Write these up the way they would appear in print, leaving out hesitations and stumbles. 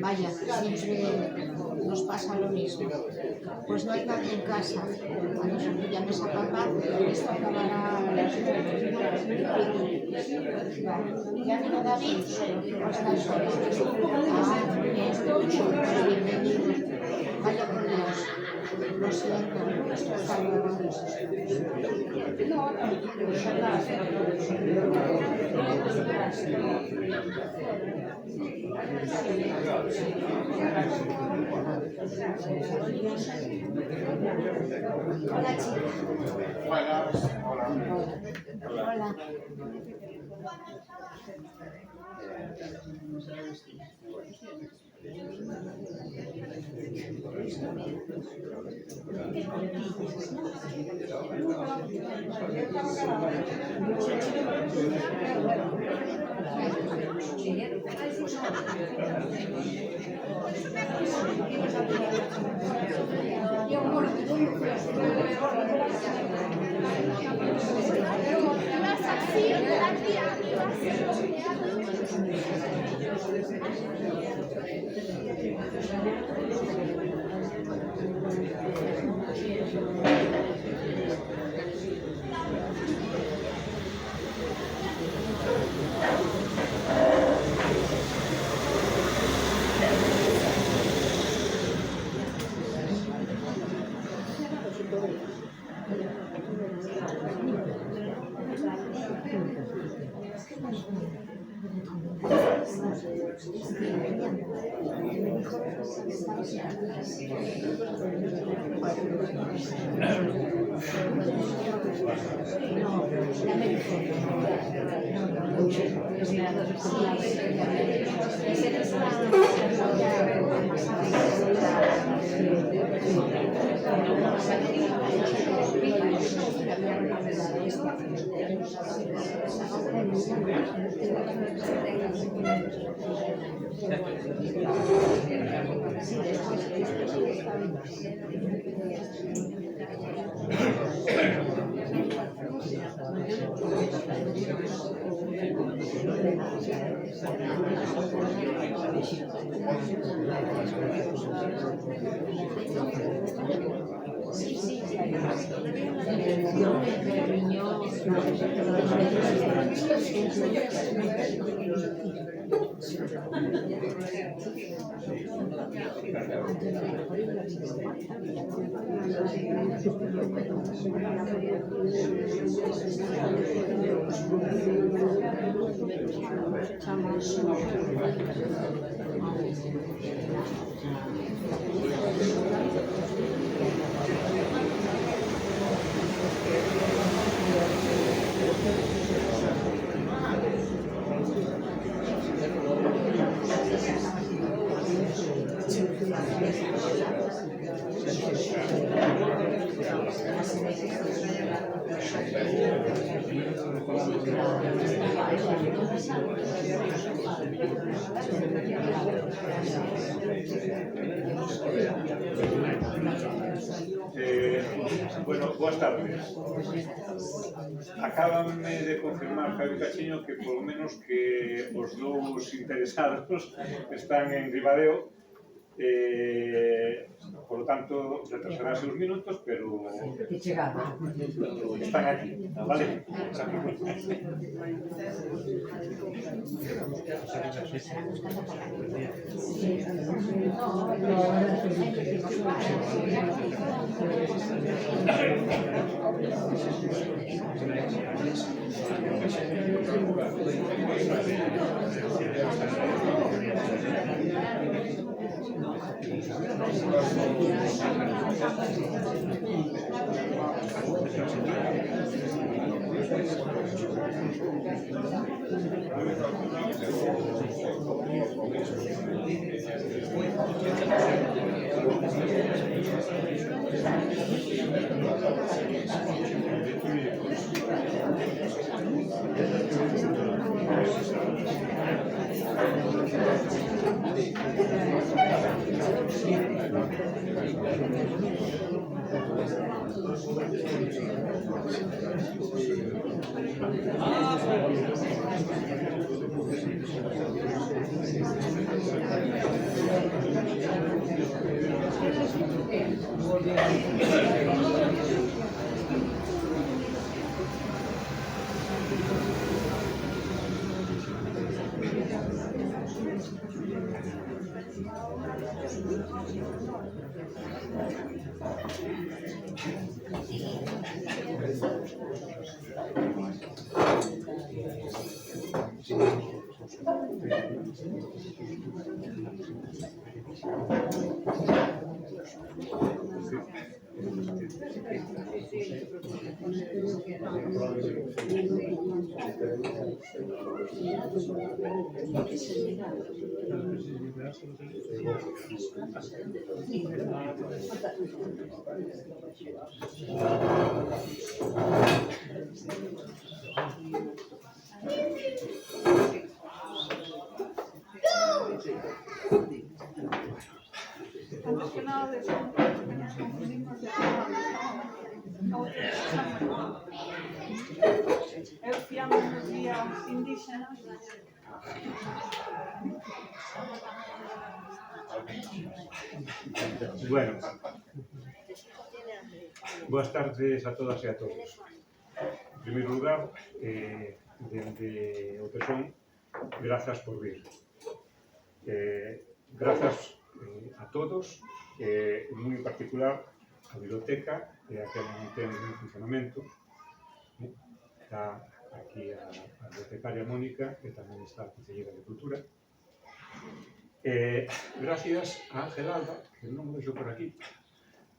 Vaya, siempre nos pasa lo mismo. Pues no hay nadie en casa. A nosotros ya nos papá, esto acabará a las 9. ¿Ya vino David? ¿O está solo? Ah, muy bien. Bienvenido. Vaya por Dios. Lo siento, esto está luego. Hola, chicos. Hola. Yo Bueno, boas tardes. Acábanme de confirmar, Javi Cachiño, que polo menos que os dous interesados están en Ribadeo. Por lo tanto, retrasarase uns minutos, pero están aquí, vale? Antes que nada, de que nos confundimos de eu fiamos no día indígenas. Bueno, boas tardes a todas e a todos. En primeiro lugar, dende o Tesón, grazas por vir. Grazas a todos, moi en particular a biblioteca e a que mantén en funcionamento. Está aquí a bibliotecaria Mónica, que tamén está a Conselleira de Cultura. Gracias a Ángel Alba, que non me vexo por aquí,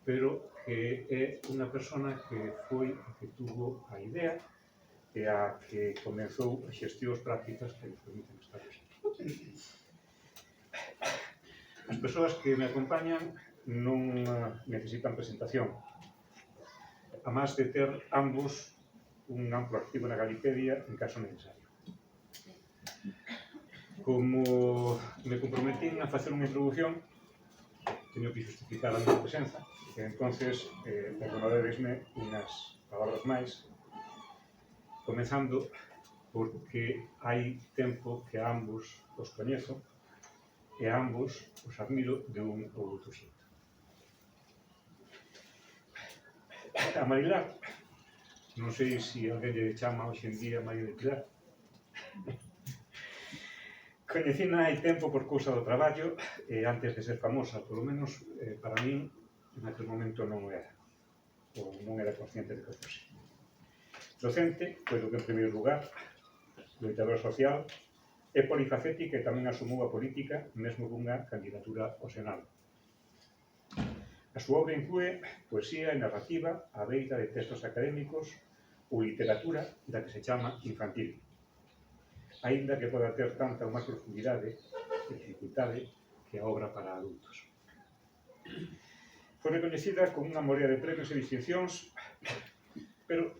pero que é unha persona que foi a que tuvo a idea e a que comenzou as xestións prácticas que nos permiten estar aquí. As persoas que me acompañan non necesitan presentación, a máis de ter ambos un amplo arquivo na Galipedia en caso necesario. Como me comprometín a facer unha introducción, teño que justificar a miña presenza, e entonces perdonaréisme unhas palabras máis, comenzando porque hai tempo que a ambos os coñezo e a ambos os admiro de un ou outro xeito. A Marilar, non sei se alguén lle chama hoxe en día María de Pilar. Coñecina hai tempo por cousa do traballo e antes de ser famosa, polo menos para min, en aquel momento non era, ou non era consciente de que fose. Docente, pero que en primeiro lugar, loitadora social, é polifacética e tamén asumou a política, mesmo dunha candidatura ao Senado. A súa obra inclúe poesía e narrativa a beira de textos académicos ou literatura da que se chama infantil, aínda que poda ter tanta ou máis profundidade e dificultade que a obra para adultos. Foi recoñecida con unha morea de premios e distincións, pero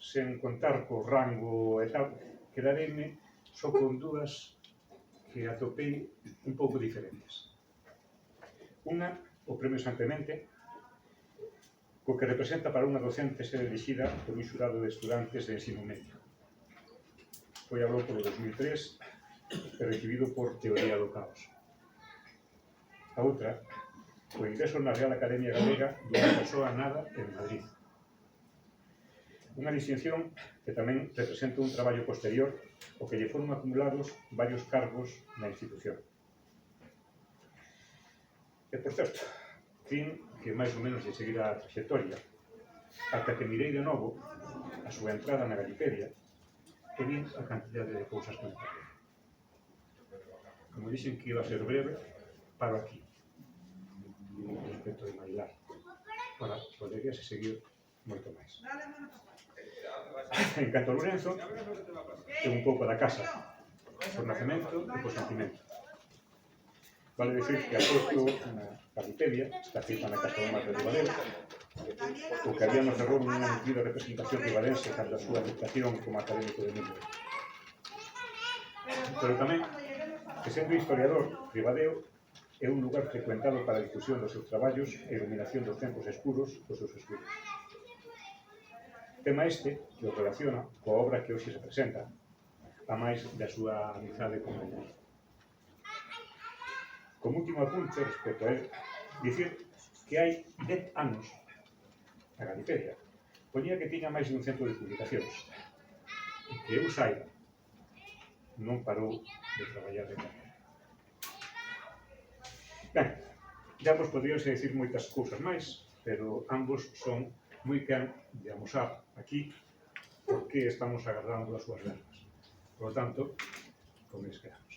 sen contar co rango e tal, quedareime só con dúas que atopei un pouco diferentes. Unha, o Premio Santemente, co que representa para unha docente ser elixida por un xurado de estudantes de ensino medio. Foi aló polo 2003 e recibido por Teoría do Caos. A outra, o ingreso na Real Academia Galega dunha persoa nada en Madrid. Unha distinción que tamén representa un traballo posterior o que lle foron acumulados varios cargos na institución. E, por certo, tin que máis ou menos lle seguirá a trayectoria, ata que mirei de novo a súa entrada na Galipedia e vin a cantidade de cousas que me perdeu. Como dixen que iba a ser breve, paro aquí, respecto de Marilar. Ahora, poderíase seguir moito máis. En canto a Lorenzo, é un pouco da casa, por nacemento e por sentimento. Vale decir que a foto na Galipedia está feita na Casa do Mar de Ribadeo, o que había no Ferrol unha nutrida representación ribadense cando a súa aceptación como académico de Mitre. Pero tamén, que sendo historiador, Ribadeo é un lugar frecuentado para a difusión dos seus traballos e iluminación dos tempos escuros dos seus estudos. Tema este que o relaciona coa obra que hoxe se presenta, a máis da súa amizade con Marilar. Como último apunte respecto a él, dicir que hai 10 anos a Galipedia poñía que tiña máis de un centro de publicacións e que eu saiba non parou de traballar de carreira. Ben, ya vos podríase dicir moitas cousas máis, pero ambos son moi quen de amosar aquí por que estamos agardando as súas verbas. Por lo tanto, con eles quedamos.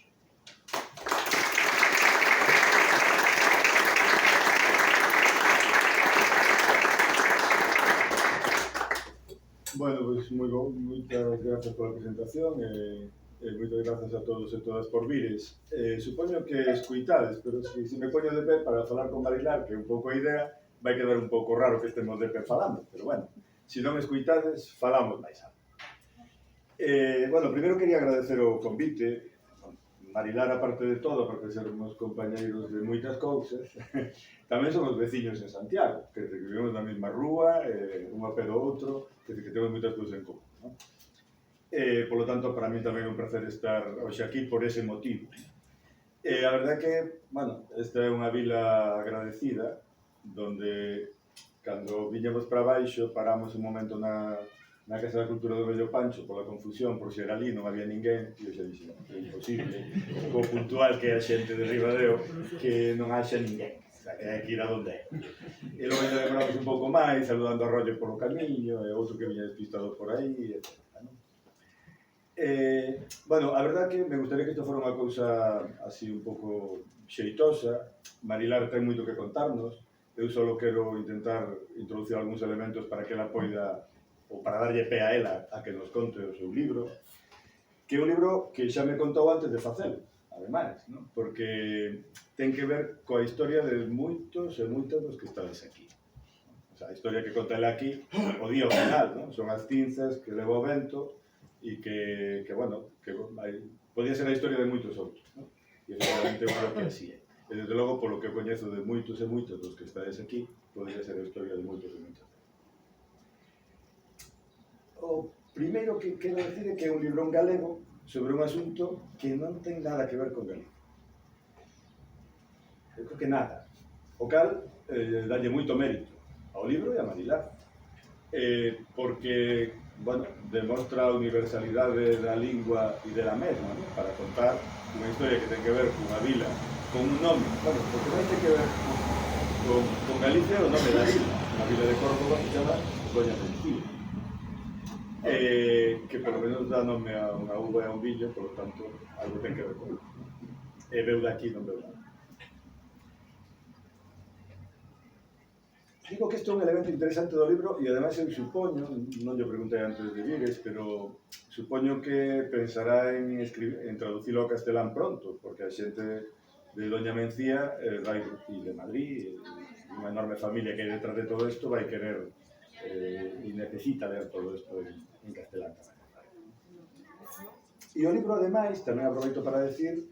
Bueno, pois moitas grazas pola presentación e moitas grazas a todos e todas por vires. Supoño que escuitades, pero se me poño de pé para falar con Marilar, que é un pouco a idea, vai quedar un pouco raro que estemos de pé falando, pero bueno, se non escuitades, falamos máis alto. Bueno, primeiro quería agradecer o convite, Marilar, aparte de todo, porque sermos compañeiros de moitas cousas, tamén somos veciños en Santiago, que vivimos na mesma rúa, un a pé do outro, que temos moitas cousas en común, non? Por lo tanto, para mí tamén é un placer estar hoxe aquí por ese motivo. A verdade que, bueno, esta é unha vila agradecida, donde, cando viñamos para baixo, paramos un momento na Casa da Cultura do Vello Pancho pola confusión, por ser ali non había ninguén, e eu xa dixen, é imposible, co puntual que é a xente de Ribadeo, que non haxa ninguén, o sea, que hai que ir a donde é. E logo ainda demoramos un pouco máis, saludando a Rollo polo camiño, e outro que viña despistado por aí, etc. Bueno, a verdade que me gustaría que isto fora unha cousa así un pouco xeitosa. Marilar ten moito que contarnos, eu só quero intentar introducir algúns elementos para que ela poida, ou para darlle pé a ela a que nos conte o seu libro, que é un libro que xa me contou antes de facelo, ademais, ¿no? Porque ten que ver coa historia de moitos e moitas dos que estades aquí. O sea, a historia que conta ela aquí, o día ao final, ¿no? Son as cinzas que leva o vento e que bueno, que podía ser a historia de moitos outros, ¿no? E efectivamente eu creo que así é. E desde logo, polo que coñezo de moitos e moitos dos que estades aquí, podría ser a historia de moitos e moitos. O primeiro que quero decir é que é un libro en galego sobre un asunto que non ten nada que ver con Galicia. Eu creo que nada. O cal, dalle moito mérito ao libro e a Marilar. Porque, bueno, demostra a universalidade da lingua e da mesma, ¿no? Para contar unha historia que ten que ver cunha vila, con un nome, bueno, porque non ten que ver con Galicia o nome da vila, unha vila de Córdoba que se chama Doña Mencía, que polo menos dá nome a unha uva e a un viño, por lo tanto, algo ten que ver con isso. E veu daqui, non veu nada. Digo que isto é un elemento interesante do libro e ademais eu supoño, non lle preguntei antes de vires, pero supoño que pensará en traducilo ao castelán pronto, porque a xente de Doña Mencía vai de Madrid, unha enorme familia que hai detrás de todo isto vai querer e necesita ler todo isto en castelán tamén. E o libro, ademais, tamén aproveito para decir,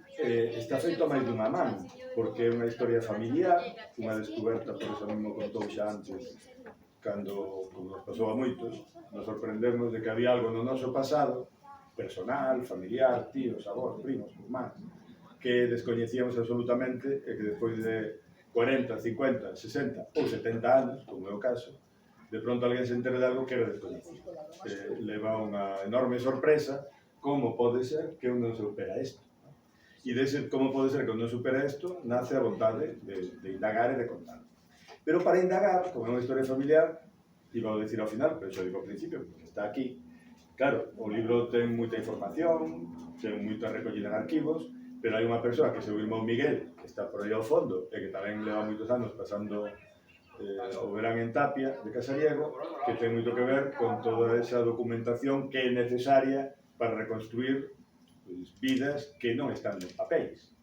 está feito a máis dunha man, porque é unha historia familiar, unha descoberta, por eso mesmo contou xa antes, cando, como nos pasou a moitos, nos sorprendemos de que había algo no noso pasado, personal, familiar, tíos, avós, primos, irmáns, que descoñecíamos absolutamente e que despois de 40, 50, 60 ou 70 anos, como é o caso, de pronto alguén se entere de algo que era descoñecido. Leva unha enorme sorpresa, como pode ser que un non supera isto. E dese como pode ser que un non supera isto, nace a vontade de indagar e de contar. Pero para indagar, como é unha historia familiar, iba a decir ao final, pero xa digo ao principio, porque está aquí. Claro, o libro ten moita información, ten moita recollida en arquivos, pero hai unha persoa que é o irmão Miguel, que está por aí ao fondo, e que tamén leva moitos anos pasando o verán en Tapia, de Casariego, que ten moito que ver con toda esa documentación que é necesaria para reconstruir vidas que non están nos papéis.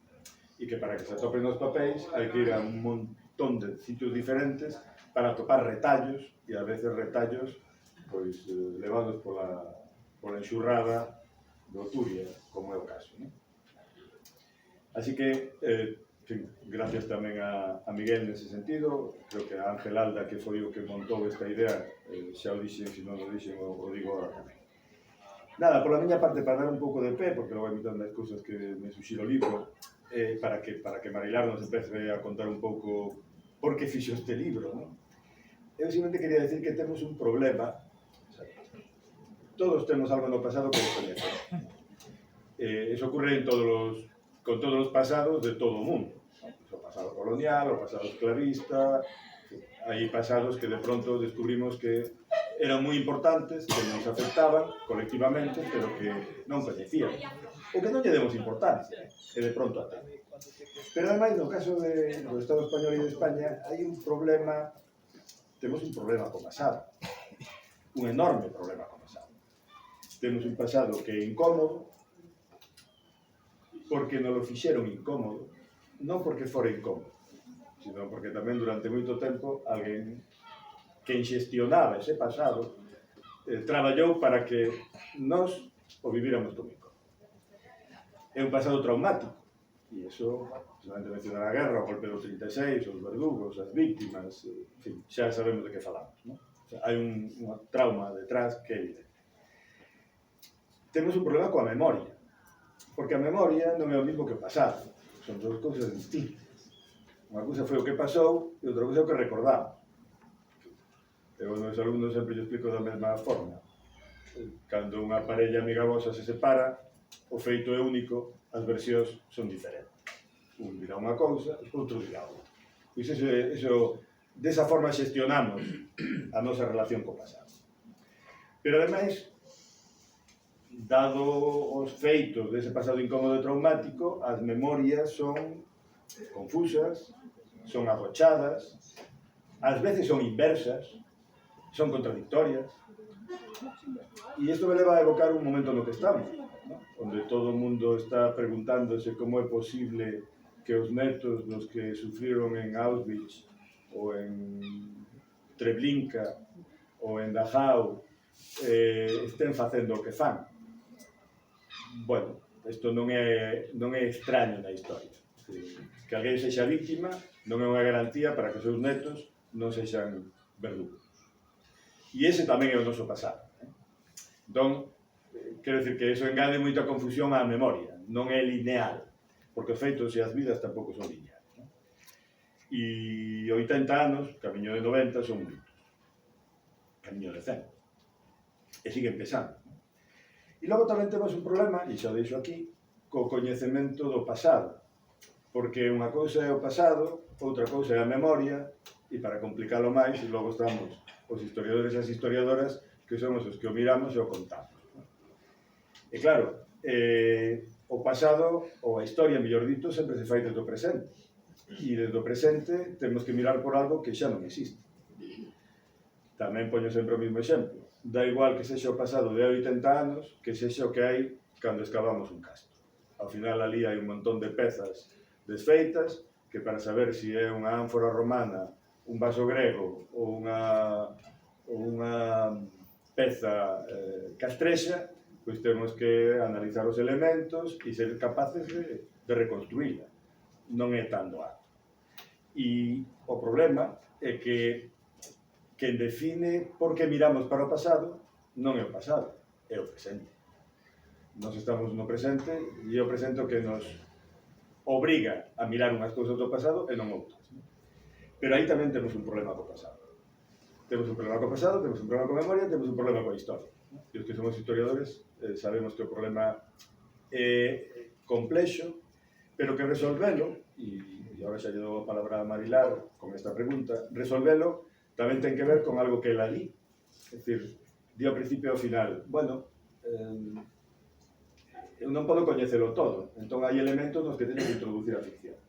E que para que se atopen nos papéis hai que ir a un montón de sitios diferentes para atopar retallos, e a veces retallos pois, levados pola enxurrada do Turia, como é o caso, ¿no? Así que, gracias tamén a Miguel nese sentido, creo que a Ángel Alda, que foi o que montou esta idea, xa o dixen, se non o dixen, o digo agora tamén. Nada, pola miña parte, para dar un pouco de pé, porque logo hai moitas máis cousas que me suxiro o libro, para que Marilar nos empece a contar un pouco por que fixo este libro, ¿no? Eu simplemente quería decir que temos un problema, o sea, todos temos algo no pasado que descoñecemos. Eso ocurre con todos os pasados de todo o mundo. O pasado colonial, o pasado esclavista, hai pasados que de pronto descubrimos que eran moi importantes, que nos afectaban colectivamente, pero que non coñecíamos, ou que non lle demos importancia, e de pronto até. Pero ademais, no caso do Estado español e de España, hai un problema, temos un problema co pasado, un enorme problema co pasado. Temos un pasado que é incómodo, porque nos lo fixeron incómodo, non porque fora incómodo, sino porque tamén durante moito tempo alguén que xestionaba ese pasado traballou para que nós o vivíramos como incómodo. É un pasado traumático, e iso, solamente mencionar a guerra, o golpe do 36, os verdugos, as víctimas, en fin, xa sabemos de que falamos, non? O sea, hai un trauma detrás que é evidente. temos un problema coa memoria, porque a memoria non é o mismo que o pasado, son dúas cousas distintas. Unha cousa foi o que pasou e outra cousa é o que recordamos. Eu aos meus alumnos sempre lles explico da mesma forma. Cando unha parella amigabosa se separa, o feito é único, as versións son diferentes. Un dirá unha cousa, outro dirá outra. Pois desa forma xestionamos a nosa relación co pasado. Pero ademais, dado os feitos dese pasado incómodo e traumático, as memorias son confusas, son arrochadas, ás veces son inversas, son contradictorias. E isto me leva a evocar un momento no que estamos, ¿no? Onde todo o mundo está preguntándose como é posible que os netos dos que sufriron en Auschwitz ou en Treblinka ou en Dachau estén facendo o que fan. Bueno, isto non é extraño na historia. Que alguén sexa víctima non é unha garantía para que os seus netos non sexan verdugos. E ese tamén é o noso pasado. Entón, quero dicir que iso engade moita confusión á memoria, non é lineal, porque os feitos e as vidas tampouco son lineales. E 80 anos, camiño de 90, son mitos. Camiño de 100. E sigue empezando. E logo tamén temos un problema, e xa deixo aquí, co coñecemento do pasado. Porque unha cousa é o pasado, outra cousa é a memoria, e para complicalo máis, logo estamos os historiadores e as historiadoras, que somos os que o miramos e o contamos. E claro, o pasado, ou a historia, mellor dito, sempre se fai desde o presente. E desde o presente temos que mirar por algo que xa non existe. Tamén poño sempre o mesmo exemplo. Da igual que sexa o pasado de 80 anos, que sexa o que hai cando escavamos un castro. Ao final, ali hai un montón de pezas desfeitas, que para saber se é unha ánfora romana, un vaso grego ou unha peza castrexa, pois temos que analizar os elementos e ser capaces de reconstruíla. Non é tan doado. E o problema é que quen define por que miramos para o pasado non é o pasado, é o presente. Nós estamos no presente e é o presente que nos obriga a mirar unhas cousas do pasado e non outras. Pero aí tamén temos un problema co pasado. Temos un problema co pasado, temos un problema co memoria, temos un problema coa historia. E os que somos historiadores sabemos que o problema é complexo, pero que resolvelo, e agora xa lle dou a palabra a Marilar con esta pregunta, resolvelo tamén ten que ver con algo que ela di. É dicir, di ao principio e ao final, bueno, eu non podo coñecelo todo, entón hai elementos nos que teño que introducir a ficción.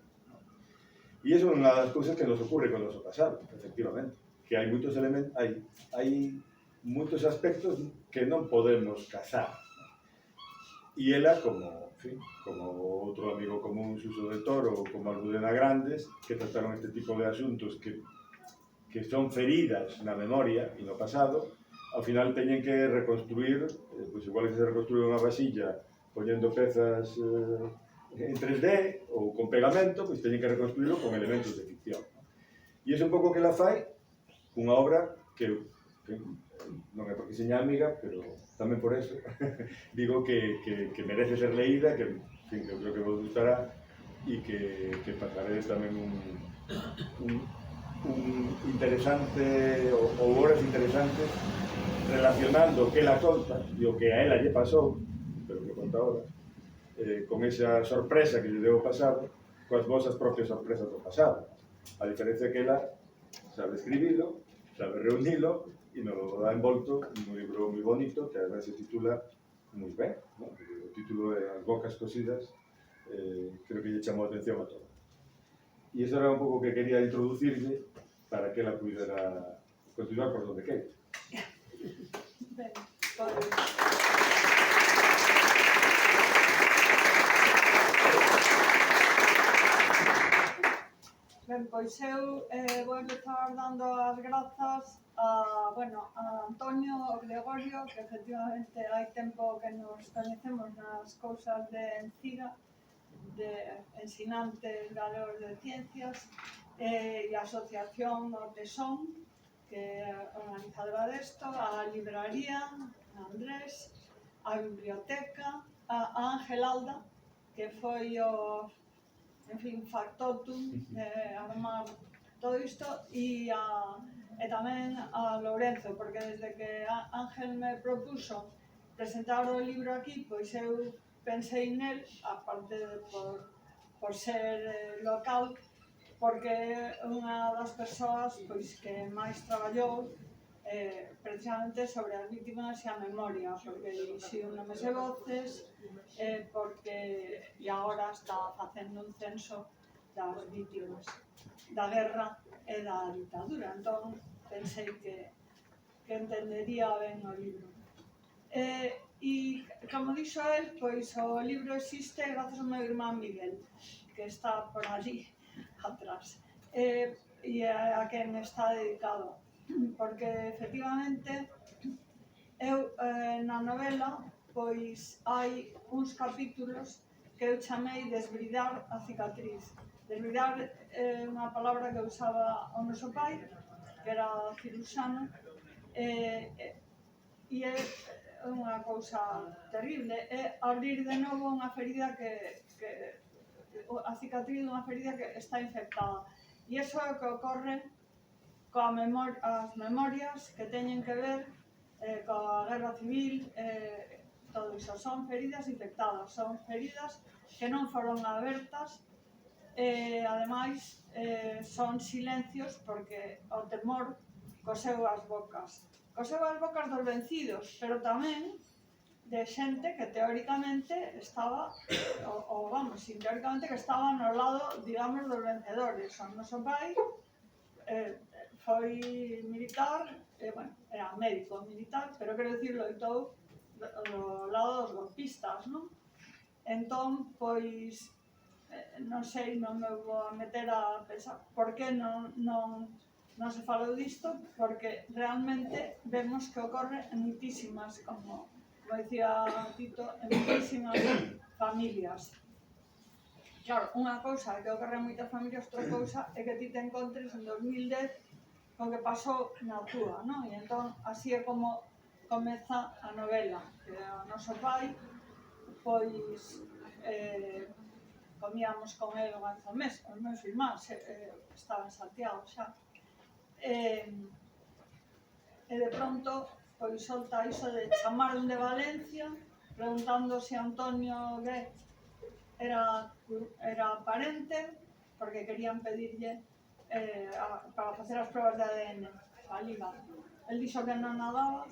E iso é unha das cousas que nos ocurre con o noso pasado, efectivamente, que hai moitos elementos, hai moitos aspectos que non podemos cazar. E ela, como outro amigo común, Suso de Toro, ou como Almudena Grandes, que trataron este tipo de asuntos que son feridas na memoria e no pasado, ao final teñen que reconstruir, pois igual que se reconstrue unha vasilla poñendo pezas en 3D ou con pegamento, pois teñen que reconstruirlo con elementos de ficción. E iso un pouco que la fai unha obra que non é porque seña amiga, pero tamén por eso digo que merece ser leída, que eu creo que vos gustará e que pasaredes tamén un interesante ou horas interesantes relacionando o que ela conta e o que a ela lle pasou, pero que conta ahora, con esa sorpresa que lle deu o pasado, coas vosas propias sorpresas do pasado. A diferencia que ela sabe escribilo, sabe reunilo e nos lo dá envolto nun libro moi bonito que además se titula moi ben, ¿no? O título é As bocas cosidas, creo que lle chamou a atención a todos. E iso era un pouco que quería introducirle para que ela pudera continuar por donde queira. Ben, pois... Ben, pois eu vou empezar dando as grazas a Antonio Gregorio, que efectivamente hai tempo que nos coñecemos nas cousas de Enciga, de ensinantes galegos de ciencias, e a Asociación Ortesón, que é organizadora desto, a libraría, a Andrés, a biblioteca, a Ángel Alda, que foi o, en fin, factotum de armar todo isto, e tamén a Lourenzo, porque desde que Ángel me propuso presentar o libro aquí, pois eu pensei nel, aparte de por ser local, porque é unha das persoas pois, que máis traballou precisamente sobre as vítimas e a memoria, porque dirixiu Nomes e Voces, porque e agora está facendo un censo das vítimas da guerra e da ditadura. Entón, pensei que entendería ben o libro. E, como dixo el, pois o libro existe grazas ao meu irmán Miguel, que está por allí atrás, e a quen está dedicado, porque efectivamente eu na novela pois hai uns capítulos que eu chamei Desbridar a cicatriz. Desbridar é unha palabra que usaba o noso pai, que era cirurxano, e é unha cousa terrible, é abrir de novo unha ferida a cicatriz dunha ferida que está infectada. E iso é o que ocorre coas memorias que teñen que ver coa guerra civil, todo iso. Son feridas infectadas, son feridas que non foron abertas, ademais son silencios porque o temor coseu as bocas. Coseu as bocas dos vencidos, pero tamén de xente que teóricamente estaba, teóricamente que estaba no lado, digamos, dos vencedores. O noso pai foi militar, era médico militar, pero quero dicir, loitou do lado dos golpistas, non? Entón, pois, non sei, non me vou a meter a pensar por que non se falou disto, porque realmente vemos que ocorre en muitísimas, como dicía Tito, en muitísimas familias. Claro, unha cousa é que ocorre en moitas familias, outra cousa é que ti te encontres en 2010 con que pasou na túa, non? E entón, así é como comeza a novela, que o noso pai, pois, comíamos con ele unha vez ao mes, os meus irmáns estaban en Santiago xa. E de pronto, pois solta iso de chamaron de Valencia, preguntando se Antonio Gué era parente, porque querían pedirlle para facer as probas de ADN a liga. El dixo que non nadaba,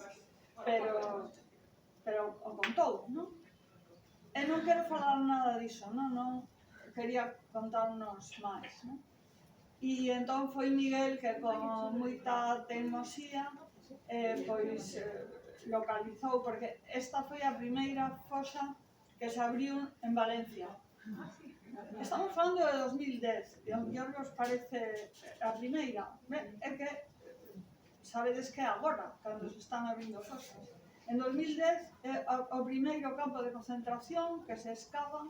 pero o contou, non? E non quero falar nada diso, non quería contarnos máis, non? E entón foi Miguel que con moita teimosía pois localizou, porque esta foi a primeira fosa que se abriu en Valencia. Estamos falando de 2010, e aunque os parece a primeira, é que sabedes que agora, cando se están abrindo fosas. En 2010 é o primeiro campo de concentración que se escava,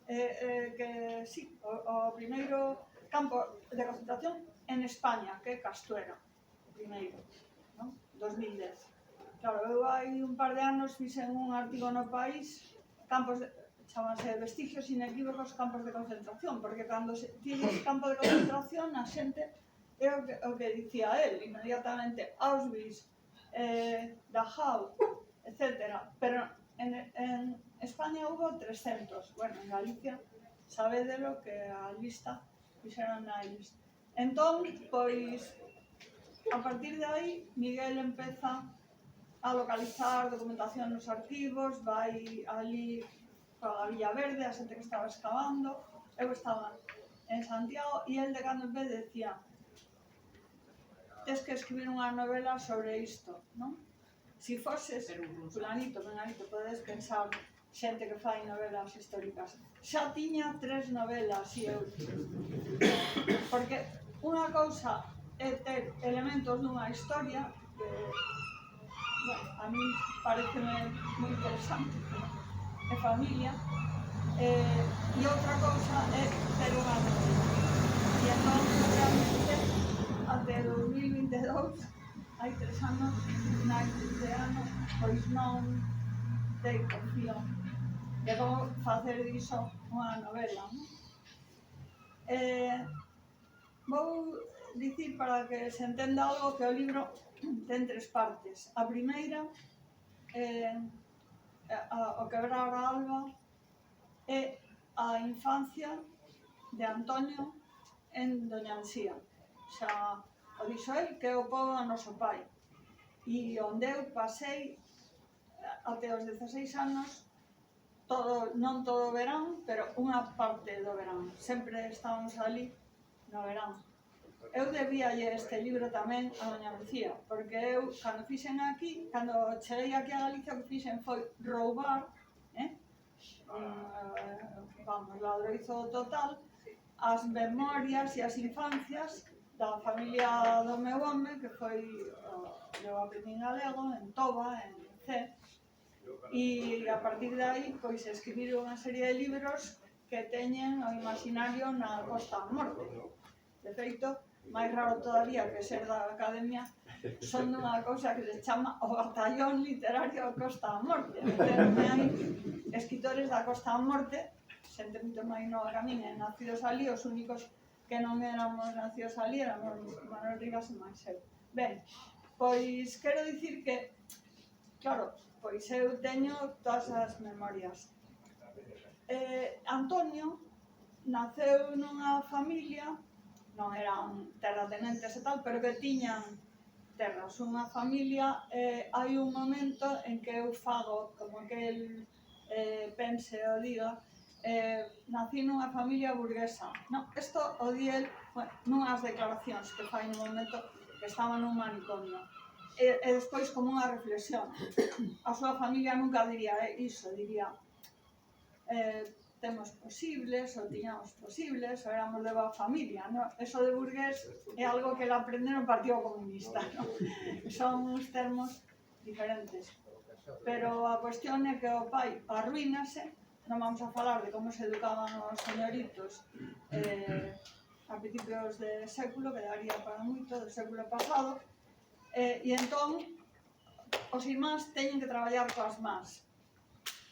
que sí, o primeiro campo de concentración en España, que é Castuera, o primeiro, non? 2010. Claro, eu hai un par de anos fixen un artigo no País, chamanse vestigios inequívocos campos de concentración, porque cando tienes campo de concentración, a xente é o que dicía el, inmediatamente Auschwitz, Dachau, etc. Pero en España hubo 300, bueno, en Galicia sabedelo que a lista fixeron na lista. Entón, pois, a partir de aí, Miguel empeza a localizar documentación nos arquivos, vai ali para a Villa Verde, a xente que estaba excavando, eu estaba en Santiago, e el de cando en vez decía: tes que escribir unha novela sobre isto, non? Si foses fulanito, menganito, podes pensar xente que fai novelas históricas. Xa tiña 3 novelas, e eu. Porque unha cousa é ter elementos dunha historia que, bueno, a mí pareceme moi interesante, é familia, e outra cousa é ter unha novela. E entón, realmente, até 2022, hai 3 anos, pois non gostei, confío, que vou facer diso unha novela. Vou dicir para que se entenda algo que o libro ten tres partes. A primeira, o quebrar a alba, é a infancia de Antonio en Doña Ansía. Xa o dixo el, que é o pobo do noso pai. E onde eu pasei até os 16 anos, non todo o verán, pero unha parte do verán. Sempre estábamos ali no verán. Eu debíalle este libro tamén a Doña Lucía, porque eu, cando cheguei aquí a Galicia, o que fixen foi roubar, vamos, ladroizo total, as memorias e as infancias da familia do meu home, que foi, eu aprendín galego, en Toba, en C, e a partir de aí, pois, escribir unha serie de libros que teñen o imaginario na Costa da Morte. De feito, máis raro todavía que ser da Academia, son dunha cousa que se chama o Batallón Literario Costa da Morte. Entonces, hai escritores da Costa da Morte, xente moito máis nova que a min, nacidos ali, os únicos que non éramos nacidos ali éramos Manuel Rivas e máis eu. Ben, pois quero dicir que, claro, pois eu teño todas as memorias. Antonio naceu nunha familia, non eran terratenentes e tal, pero que tiñan terras. Unha familia, hai un momento en que eu fago, como que el pense o diga, nací nunha familia burguesa. Non, isto o di el nunhas declaracións que fai no momento que estaba nun manicomio. E despois como unha reflexión. A súa familia nunca diría iso, diría temos posibles, ou tiñamos posibles, ou éramos de boa familia, non? Eso de burgués é algo que ele aprende no Partido Comunista, non? Son uns termos diferentes. Pero a cuestión é que o pai arruínase, non vamos a falar de como se educaban os señoritos a principios de século, que daría para moito, do século pasado, e entón os irmáns teñen que traballar coas más.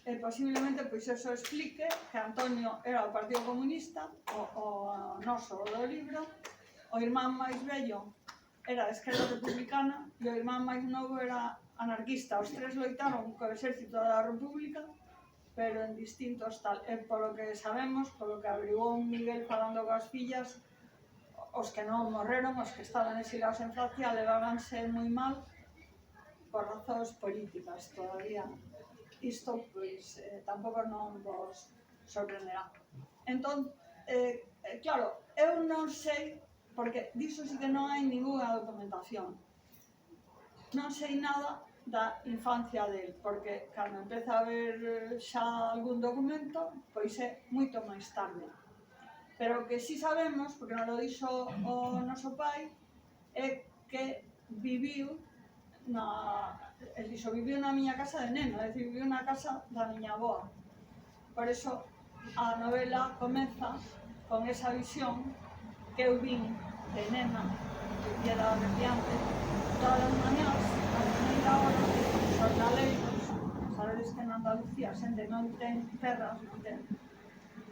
E posiblemente pois eso explique que Antonio era do Partido Comunista, o noso do libro, o irmán máis vello era da Esquerda Republicana e o irmán máis novo era anarquista. Os tres loitaron co exército da República, pero en distintos tal. E polo que sabemos, polo que averiguou Miguel falando coas fillas, os que non morreron, os que estaban exilados en Francia, levábanse moi mal por razóns políticas todavía. Isto, pois, tampouco non vos sorprenderá. Entón, claro, eu non sei, porque diso sí que non hai ninguna documentación. Non sei nada da infancia del, porque cando empeza a haber xa algún documento, pois é moito máis tarde. Pero o que sí sabemos, porque nos lo dixo o noso pai, é que viviu viviu na miña casa de neno, é dicir, viviu na casa da miña avoa. Por eso a novela comeza con esa visión que eu vin de nena, que era reciante, todas as mañás, a primeira hora, os jornaleiros, sabedes que en Andalucía xente non ten terras, non ten,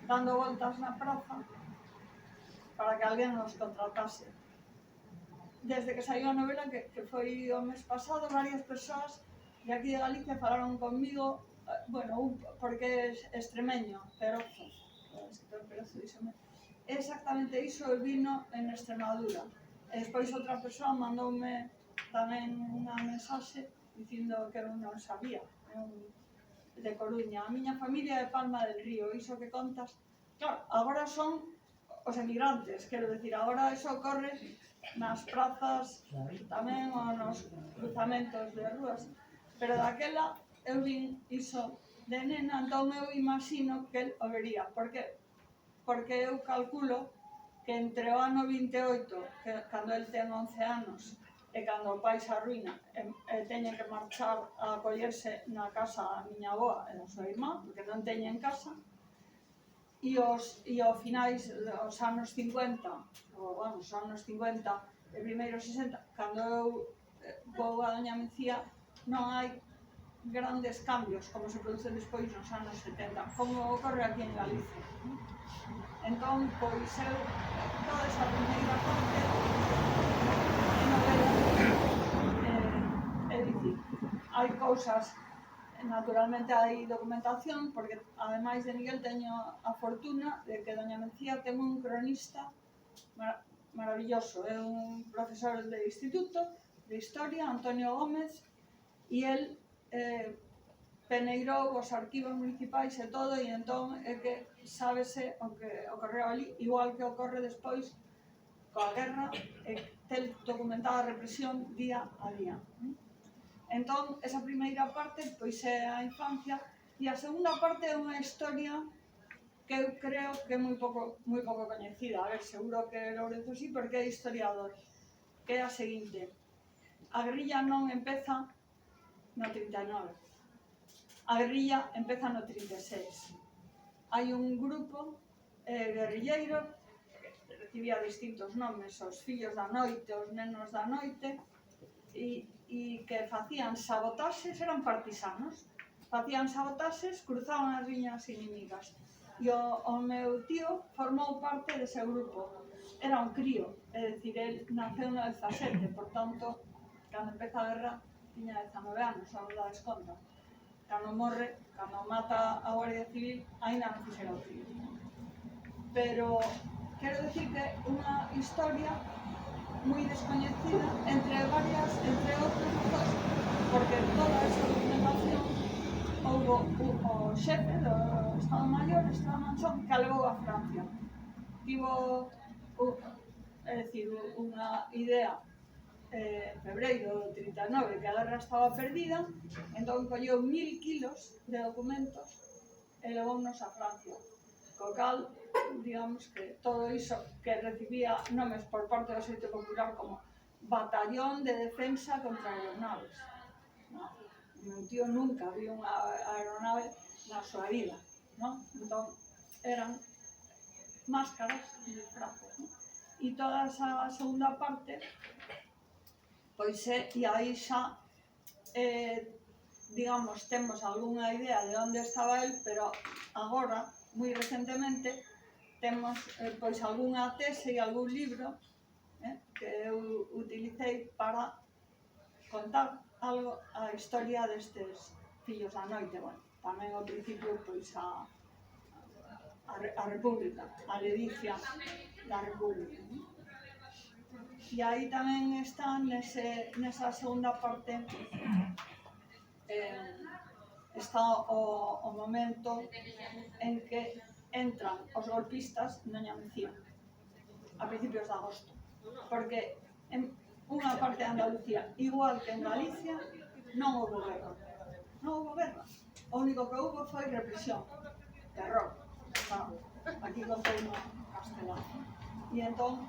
dando voltas na praza para que alguén nos contratase. Desde que saiu a novela, que foi o mes pasado, varias persoas de aquí de Galicia falaron conmigo, bueno, porque é extremeño, Perozo, o escritor Perozo, díxome, exactamente iso eu vino en Extremadura. E despois outra persoa mandoume tamén unha mensaxe dicindo que eu non sabía, de Coruña. A miña familia é de Palma del Río, iso que contas, claro, agora son os emigrantes, quero decir, agora iso ocorre nas prazas tamén ou nos cruzamentos de rúas, pero daquela eu vin iso de nena, entón eu imagino que el o vería, porque eu calculo que entre o ano 28, que cando el ten 11 anos, e cando o pai se arruina e teñen que marchar a acollerse na casa da miña avoa e da súa irmá, porque non teñen casa, e ao finais dos anos 50, ou vamos, os anos 50 e primeiros 60, cando eu vou a Doña Mencía, non hai grandes cambios como se producen despois nos anos 70, como ocorre aquí en Galicia. Entón, pois eu, toda esa primeira parte de novela, é dicir, hai cousas, naturalmente hai documentación, porque ademais de Miguel teño a fortuna de que doña Mencía ten un cronista maravilloso, é un profesor de instituto de historia, Antonio Gómez, e el peneirou os arquivos municipais e todo, e entón é que sábese o que ocorreu ali, igual que ocorre despois coa guerra, ten documentada a represión día a día. Entón, esa primeira parte pois é a infancia, e a segunda parte é unha historia que eu creo que é moi pouco coñecida. A ver, seguro que Lourenzo sí, porque é historiador, que é a seguinte: a guerrilla non empeza no 39, a guerrilla empeza no 36. Hai un grupo guerrilleiro que recibía distintos nomes, os fillos da noite, os nenos da noite, e que facían sabotaxes, eran partisanos, facían sabotaxes, cruzaban as liñas inimigas. E o meu tío formou parte dese grupo. Era un crío, é dicir, el naceu no 17, por tanto, cando empeza a guerra, tiña 19 anos, a verdade conta. Cando morre, cando mata a Guardia Civil, ainda non fixera o crío. Pero quero dicir que é unha historia moi descoñecida entre outros razóns, porque toda esa documentación houve o xefe do Estado Maior, Estado Manchón, que a levou a Francia. Tivo, é dicir, unha idea en febreiro do 39 que a guerra estaba perdida, entón colleu 1000 kilos de documentos e levounos a Francia, co cal, digamos que todo iso que recibía nomes por parte do Exército Popular como Batallón de Defensa contra Aeronaves. No, o meu tío nunca viu unha aeronave na súa vida, no? Entón eran máscaras de disfraces, no? E toda esa segunda parte pois e aí xa, digamos, temos algunha idea de onde estaba el, pero agora, moi recentemente, temos pois algunha tese e algún libro que eu utilicei para contar algo a historia destes fillos da noite, bueno, tamén ao principio pois a República, a ledicia da República, ¿no? E aí tamén está nesa segunda parte está o momento en que entran os golpistas en Doña Mencía a principios de agosto, porque en unha parte de Andalucía, igual que en Galicia, non houve guerra. Non houve guerra. O único que houve foi represión, terror. Aquí contei no castelano. E entón,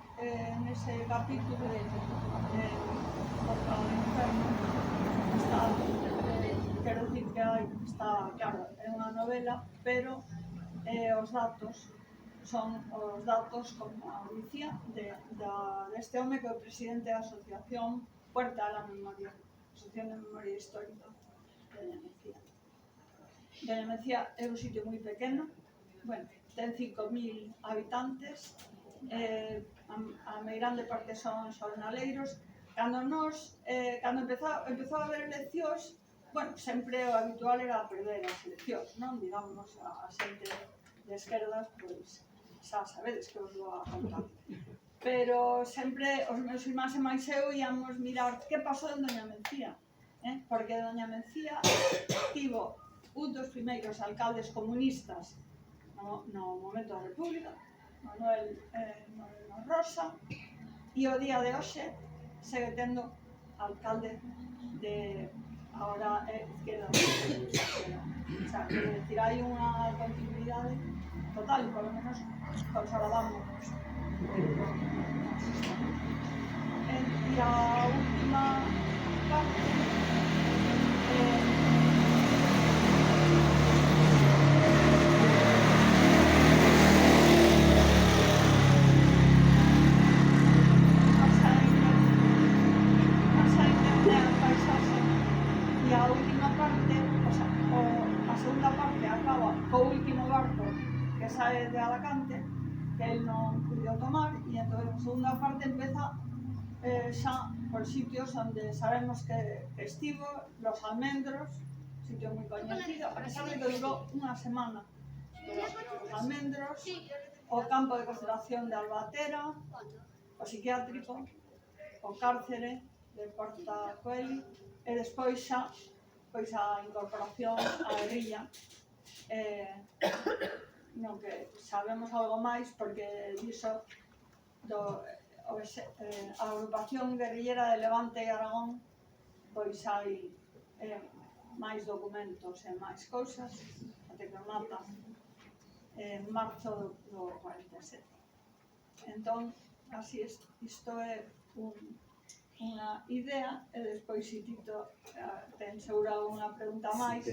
nese capítulo de Porta do Inferno, está, quero dicir que está, claro, é unha novela, pero os datos son os datos, como dicía, deste home que é o presidente da Asociación Puerta a la Memoria, Asociación de Memoria Histórica de Doña Mencía. Doña Mencía é un sitio moi pequeno, bueno, ten 5.000 habitantes, a moi grande parte son xornaleiros. Cando empezou a haber eleccións, bueno, sempre o habitual era perder as eleccións, non? Digamos, a xente de esquerdas, pois, xa sabedes que os vou a contar. Pero sempre os meus irmáns e máis eu íamos mirar que pasou en Doña Mencía, porque Doña Mencía tivo un dos primeiros alcaldes comunistas no momento da República, Manuel Rosa, e o día de hoxe segue tendo alcalde de agora izquierda. O sea, quero dicir, hai unha continuidade total, e polo menos conservamos. E a última parte e a última parte sae de Alacante, que el non puido tomar, e entón a segunda parte empeza xa por sitios onde sabemos que estivo, Los Almendros, sitio moi coñecido, a pesar de que durou unha semana. Los Almendros, o campo de concentración de Albatera, o psiquiátrico, o cárcere de Porta Coeli, e despois xa pois a incorporación á guerrilla, non que sabemos algo máis porque diso a agrupación guerrillera de Levante e Aragón pois hai máis documentos e máis cousas até que matan en marzo do 47. Entón, así isto é unha idea e despois se Tito ten seguro unha pregunta máis,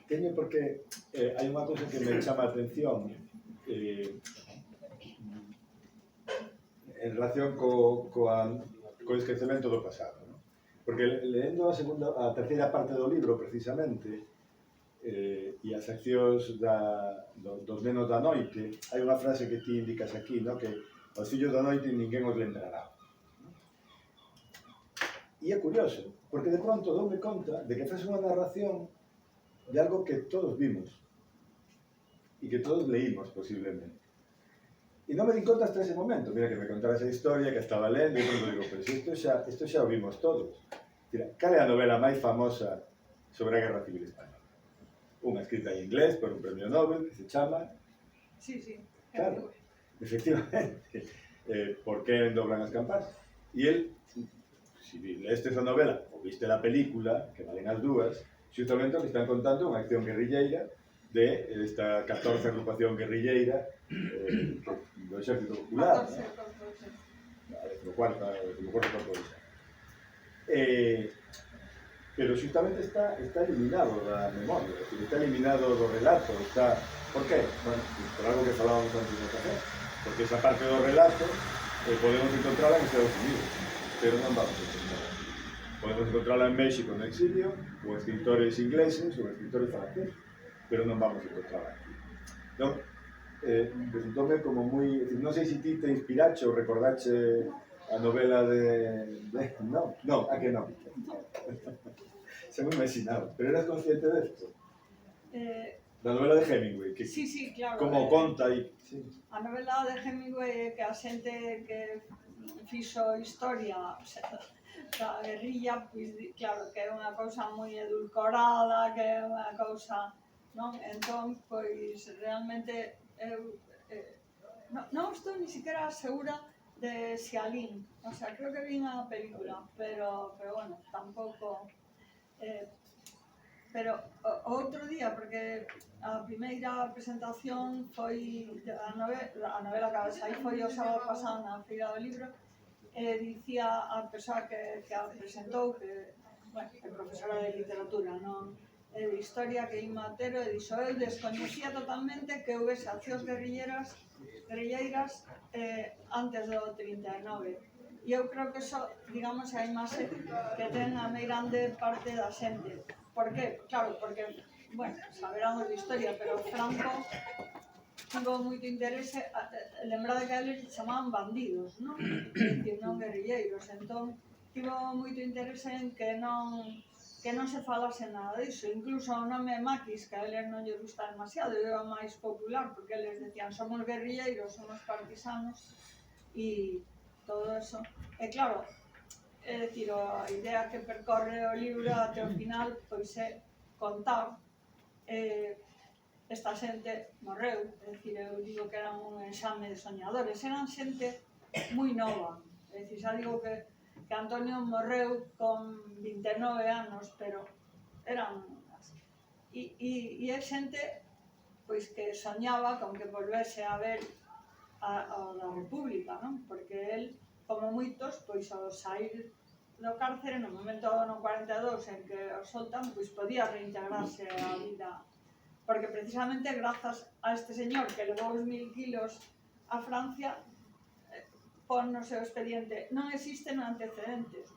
Teño porque hai unha cousa que me chama a atención en relación co esquecemento do pasado, ¿no? Porque leendo a terceira parte do libro, precisamente, e as accións dos nenos da noite, hai unha frase que ti indicas aquí, ¿no? Que os fillos da noite ninguén os lembrará. E é curioso, porque de pronto doume conta de que faz unha narración de algo que todos vimos e que todos leímos, posiblemente. E non me di conta hasta ese momento. Mira, que me contaba esa historia que estaba lendo e pronto digo, pero si isto xa o vimos todos. Mira, cal é a novela máis famosa sobre a Guerra Civil Española? Unha escrita en inglés por un premio Nobel que se chama... Sí, claro, efectivamente. Por que doblan as campanas? E el, si leeste esa novela ou viste a película, que valen as dúas, justamente o que están contando unha acción guerrilleira de esta 14 agrupación guerrilleira do Exército Popular, ¿no? Cuarto corpo. Pero justamente está eliminado da memoria, está eliminado do relato, está... Por qué? Bueno, por algo que falábamos antes do café, porque esa parte do relato podemos encontrarla en Estados Unidos, pero non vamos a encontrarla. Podemos encontrarla en México no exilio, ou escritores ingleses, ou escritores franceses, pero non vamos a encontrarla aquí. Non, resultoume como moi... Non sei se ti te inspirache ou recordache a novela de... Non, a que non? Se me imaginaba, pero eras consciente desto? Da novela de Hemingway, que sí, claro. Como conta e... Sí. A novela de Hemingway que a xente que fixo historia, o sea, da guerrilla, pois claro, que é unha cousa moi edulcorada, que é unha cousa... Non? Entón, pois, realmente, eu non estou ni siquiera segura de Xialín, o sea, creo que vin a película, pero bueno, tampouco... Pero o outro día, porque a primeira presentación foi a novela que aí foi o sábado pasado na Feira do Libro, dicía a persoa que a presentou, que, bueno, é profesora de literatura, non de historia, que Inma Otero, e dixo, eu descoñecía totalmente que houvese accións guerrilleiras antes do 39. E eu creo que eso, digamos, é a imaxe que ten a moi grande parte da xente. Por qué? Claro, porque, bueno, saberamos de historia, pero Franco tivo moito interese, lembrade que a eles chamaban bandidos, non? É dicir, non guerrilleiros, entón tivo moito interese en que non se falase nada disso, incluso o nome Maquis, que a eles non lle gusta demasiado, era máis popular, porque eles decían, somos guerrilleiros, somos partisanos, e todo eso. E claro, é dicir, a idea que percorre o libro até o final, pois é contar esta xente morreu, é dicir, eu digo que eran un enxame de soñadores, eran xente moi nova, é dicir, xa digo que Antonio morreu con 29 anos, pero eran... E é xente pois que soñaba con que volvese a ver a da República, non? Porque el, como moitos, pois ao sair do cárcere, no momento no 42 en que o soltan, pois podía reintegrarse á vida. Porque precisamente grazas a este señor que levou os 1000 kilos a Francia, pon no seu expediente, non existen antecedentes.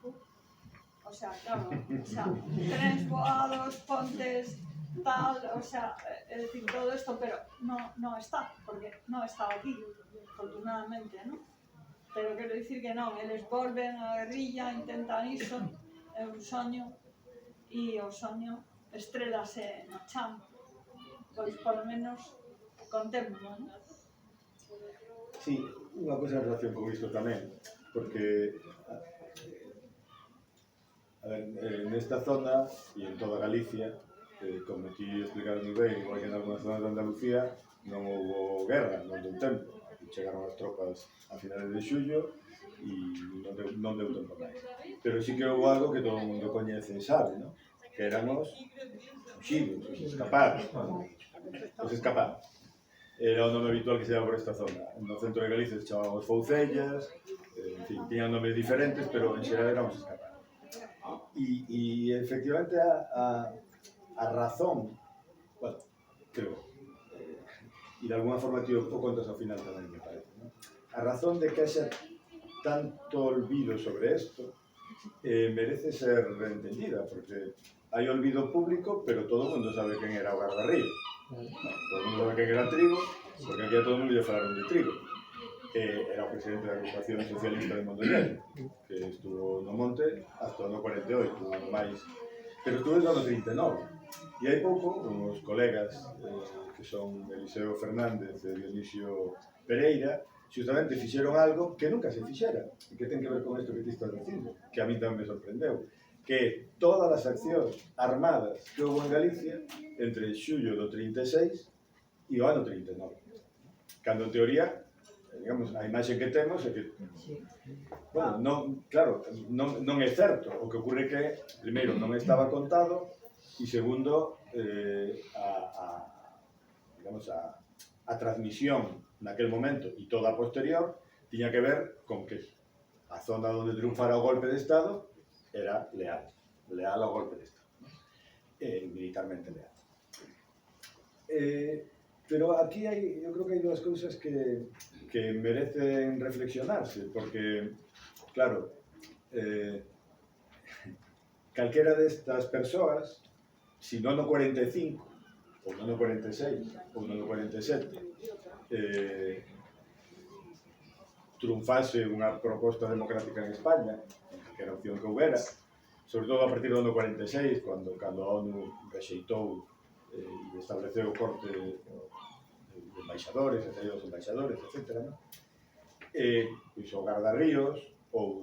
O sea, claro, trens voados, pontes tal, o sea, es decir, todo esto, pero no está, porque no estaba aquí, afortunadamente, ¿no? Pero quero dicir que non, eles volven a guerrilla, intentan iso, é un soño, e o soño estrelase no chan, pois polo menos contémoslo, non? Sí, unha cosa en relación con isto tamén, porque a ver, nesta zona e en toda Galicia, como ti explicaron moi ben, igual que en algunas zonas de Andalucía, non houve guerra, non deu tempo. Chegaron as tropas a finales de xullo e non deu tempo máis. Pero sí que houve algo que todo o mundo coñece e sabe, ¿no? Que eran os fuxidos, os escapados. Os escapados. Era o nome habitual que se daba por esta zona. No centro de Galicia se chamaban os foucellas, en fin, tiñan nomes diferentes, pero en xeral eran os escapados. E efectivamente a razón, bueno, creo, e de alguna forma tío o contas ao final tamén me parece, ¿no? A razón de que haxa tanto olvido sobre isto merece ser reentendida, porque hai olvido público, pero todo o mundo sabe quen era o Gardarrío. Todo o mundo sabe quen era Trigo, porque aquí a todo o mundo lle falaron de Trigo. Era o presidente da agrupación socialista de Mondoñedo, que estuvo no monte hasta o ano 48, no máis, pero estuvo no ano 39. E hai pouco, uns colegas que son Eliseo Fernández e Dionisio Pereira, justamente fixeron algo que nunca se fixera, e que ten que ver con isto que ti estás dicindo, que a mí tamén me sorprendeu, que todas as accións armadas que houve en Galicia entre xullo do 36 e o ano 39. Cando en teoría, digamos, a imaxe que temos é que, bueno, non, claro, non é certo. O que ocorre que, primeiro, non estaba contado, e segundo, a transmisión naquel momento e toda a posterior tiña que ver con que a zona onde triunfara o golpe de Estado era leal ao golpe de Estado, militarmente leal. Pero aquí eu creo que hai dúas cousas que merecen reflexionarse, porque, claro, calquera destas persoas, si non no 45, ou non no 46, ou non no 47, triunfase unha proposta democrática en España, que era a opción que houbera, sobre todo a partir do ano 46, cando a ONU rexeitou e estableceu o corte de embaixadores, a saída dos embaixadores, etc. Pois o Gardarríos, ou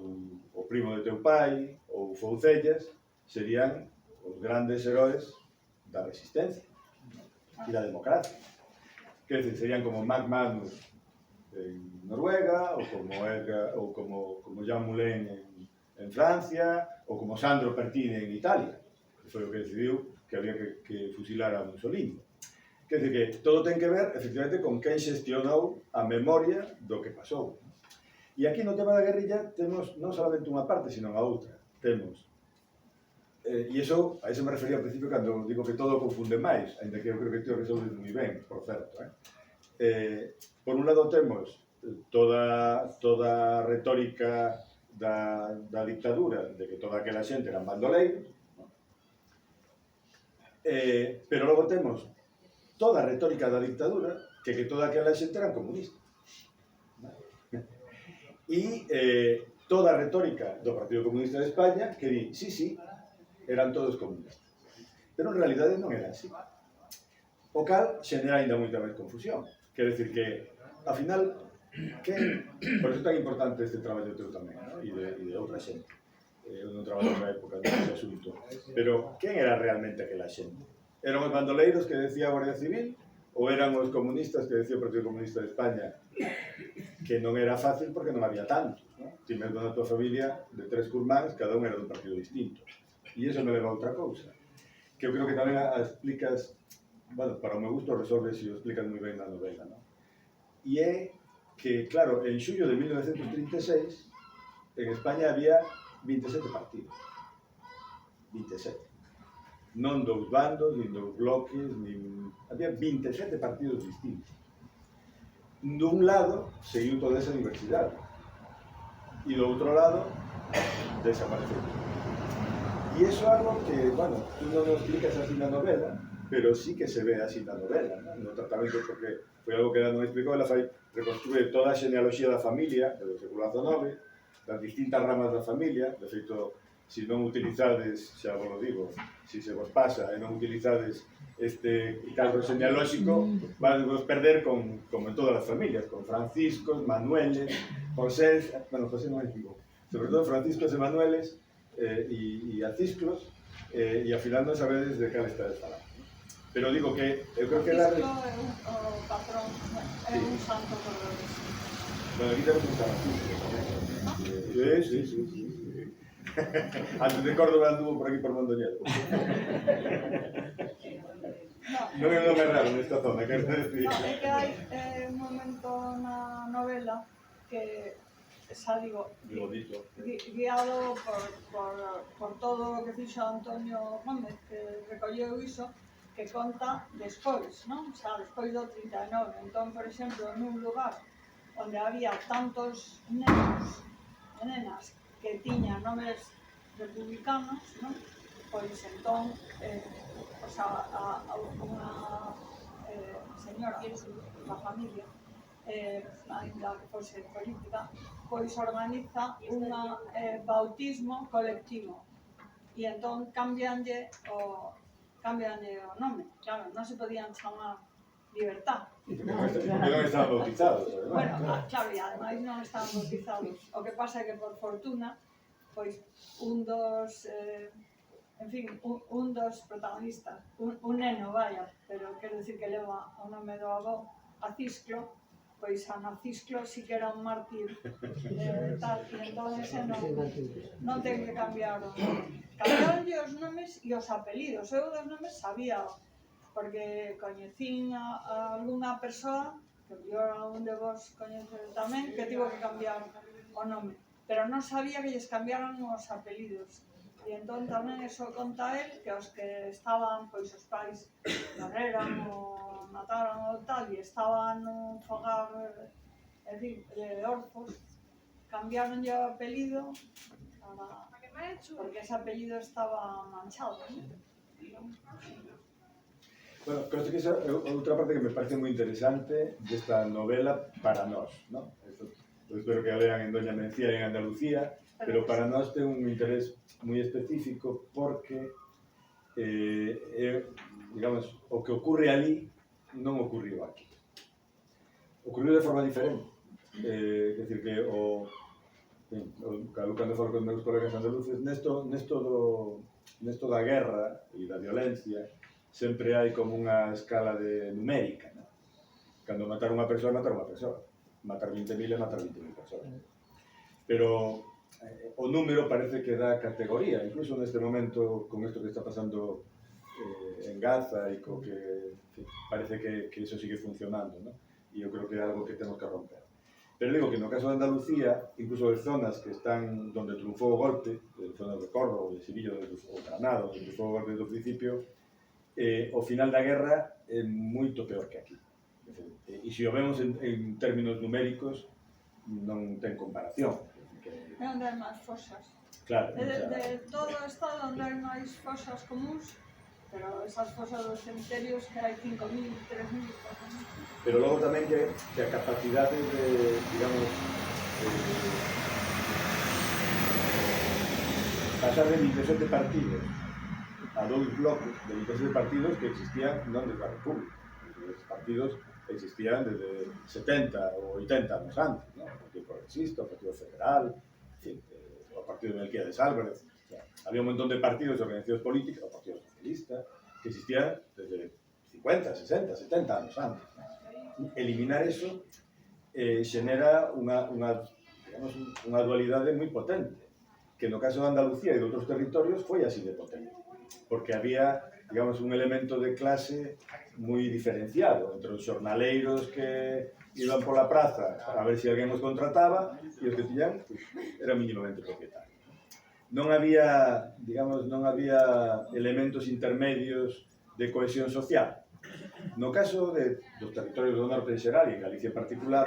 o primo de teu pai, ou Foucellas, serían os grandes heróis da resistencia e da democracia. Quer dizer, serían como Mac Manus en Noruega, ou como Jean Moulin en Francia, ou como Sandro Pertini en Italia, que foi o que decidiu que había que fusilar a Mussolini. Quer dizer que todo ten que ver, efectivamente, con quen xestionou a memoria do que pasou. E aquí no tema da guerrilla temos non solamente unha parte, sino a outra. Temos e iso, a iso me refería ao principio cando digo que todo confunde máis, ainda que eu creo que te o resolves moi ben, por certo. Por un lado temos toda a retórica da dictadura, de que toda aquela xente eran bandoleiros, pero logo temos toda a retórica da dictadura que toda aquela xente eran comunistas. E toda a retórica do Partido Comunista de España que di, sí, eran todos comunistas. Pero en realidade non era así. O cal xenera ainda moita máis confusión. Quer decir que, ao final, por iso é tan importante este traballo teu tamén, e de outra xente. Eu non traballo na época deste asunto. Pero, quen era realmente aquela xente? Eran os bandoleiros que decía a Guardia Civil? Ou eran os comunistas que decía o Partido Comunista de España? Que non era fácil porque non había tantos, ¿no? Ti mesmo na tua familia, de 3 curmáns, cada un era dun partido distinto. E iso me leva a outra cousa, que eu creo que tamén a explicas, bueno, para o meu gusto resolves e o explicas moi ben na novela, ¿no? E é que, claro, en xullo de 1936, en España había 27 partidos. 27. Non dous bandos, nin dous bloques, había 27 partidos distintos. Dun lado, seguiu toda esa diversidade. E do outro lado, desapareceu. E iso é algo que, bueno, tú non o explicas así na novela, pero sí que se ve así na novela, no tratamento, porque foi algo que ela non explicou, ela reconstrue toda a genealoxía da familia, do século XIX, das distintas ramas da familia, de feito, se non utilizades, xa vos lo digo, se se vos pasa e non utilizades este cadro genealóxico, vos perder como en todas as familias, con Franciscos, Manueles, José, bueno, José non é vivo, sobre todo Franciscos e Manueles e Acisclos, e ao final non sabedes de cal estades falando. Pero digo que eu creo que Francisco é o patrón, é un santo por Deus. Bueno, aquí temos un Francisco tamén. Sí. Antes de Córdoba anduvo por aquí por Mondoñedo. Non é un nome raro nesta zona, quero decir. No, é que hai un momento na novela que, xa digo, guiado por todo o que fixo Antonio Gómez, que recolleu iso, que conta despois, non? Xa, despois do 39. Entón, por exemplo, nun lugar onde había tantos nenos e nenas que tiñan nomes republicanos, non? Pois entón, unha señora da familia, ainda que fose política, pois organiza un bautismo colectivo e entón cambianlle o nome. Claro, non se podían chamar Libertad. Non estaban bautizados, Bueno, claro, e ademais non estaban bautizados. O que pasa é que, por fortuna, pois un dos protagonistas, un neno, vaya, pero quero dicir que leva o nome do avó, Acisclo, pois a Acisclo sí que era un mártir tal, e entón ese non ten que cambiar o nome. Cambiaronlle os nomes e os apelidos. Eu dos nomes sabía, porque coñecín a algunha persoa, que yo era un de vos coñecedes tamén, que tivo que cambiar o nome. Pero non sabía que lles cambiaran os apelidos. E entón tamén eso conta él, que os que estaban, pois os pais morreran ou mataron ou tal, e estaban nun fogar, de orfos, cambiaronlle o apelido porque ese apelido estaba manchado, non? Bueno, creo que esa é outra parte que me parece moi interesante desta novela para nós, non? Eu espero que a lean en Doña Mencía e en Andalucía, pero para nós ten un interés moi específico porque, digamos, o que ocurre ali non ocurriu aquí. Ocurriu de forma diferente. É dicir, que cando falo con meus colegas andaluces, nesto da guerra e da violencia, sempre hai como unha escala numérica, non? Cando matar unha persoa, matar unha persoa. Matar 20.000 é matar 20.000 persoas. Pero o número parece que dá categoría, incluso neste momento, con isto que está pasando en Gaza e co que parece que iso sigue funcionando, non? E eu creo que é algo que temos que romper. Pero digo que no caso de Andalucía, incluso de zonas que están donde triunfou o golpe, de zonas de Córdoba, de Sevilla, ou Granada, onde triunfou o golpe do principio, o final da guerra é moito peor que aquí. E se o vemos en términos numéricos, non ten comparación. É onde hai máis fosas. Claro. De todo o estado onde hai máis fosas comuns, pero esas fosas dos cementerios que hai 5.000, 3.000, 4.000. Pero logo tamén que a capacidade de, digamos, pasar de 27 partidos a 2 blocos de 27 partidos que existían non desde a República. Os partidos existían desde 70 ou 80 anos antes, ¿no? O Partido Progresista, o Partido Federal, en fin, o Partido de Melquiades Álvarez. O sea, había un montón de partidos e organizacións políticas, o Partido Socialista, que existían desde 50, 60, 70 anos antes. Eliminar eso xenera unha dualidade moi potente, que no caso de Andalucía e de outros territorios foi así de potente, porque había, digamos, un elemento de clase moi diferenciado entre os xornaleiros que iban pola praza a ver se alguén os contrataba e os que tiñan, pues, eran mínimamente propietarios. Non había, digamos, elementos intermedios de cohesión social. No caso dos territorios do norte en xeral e en Galicia en particular,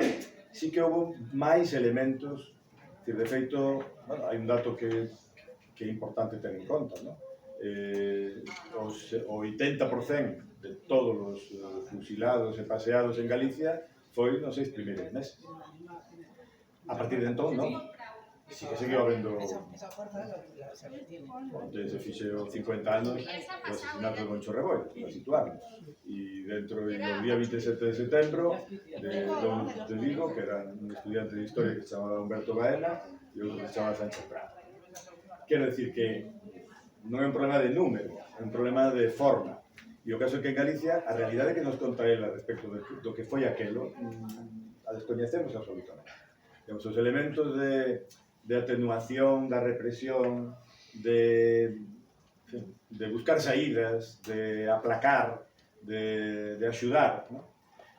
sí que houve máis elementos. De feito, bueno, hai un dato que é importante ter en conta, ¿no? O 80% de todos os fusilados e paseados en Galicia foi nos 6 primeiros meses. A partir de entón, non? Si que seguiu habendo, onde se fixeron 50 anos o asesinato de Moncho Rebollo, para situarnos. E dentro do día 27 de setembro de Vigo, que era un estudiante de historia que se chamaba Humberto Baena e outro que se chamaba Sánchez Prado. Quero decir que non é un problema de número, é un problema de forma. E o caso é que en Galicia a realidade que nos conta ela respecto do que foi aquelo a descoñecemos absolutamente. Temos os elementos de atenuación, da represión, de buscar saídas, de aplacar, de axudar, ¿no?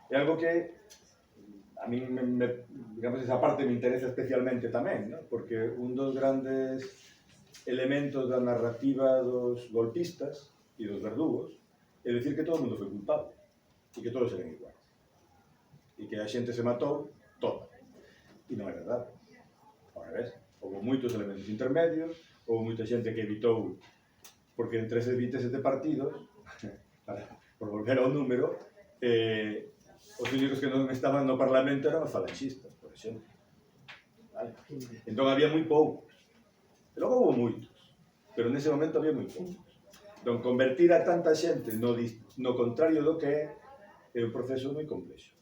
É algo que a mí, digamos, esa parte me interesa especialmente tamén, ¿no? Porque un dos grandes elementos da narrativa dos golpistas e dos verdugos é dicir que todo o mundo foi culpable e que todos eran iguais e que a xente se matou toda. E non é verdade. Ao revés, houve moitos elementos intermedios, houve moita xente que evitou, porque entre eses 27 partidos, por volver ao número, os únicos que non estaban no Parlamento eran os falanxistas, por exemplo. Vale? Entón había moi poucos. E logo houve moitos, pero nese momento había moi poucos. Entón, convertir a tanta xente no contrario do que é un proceso moi complexo.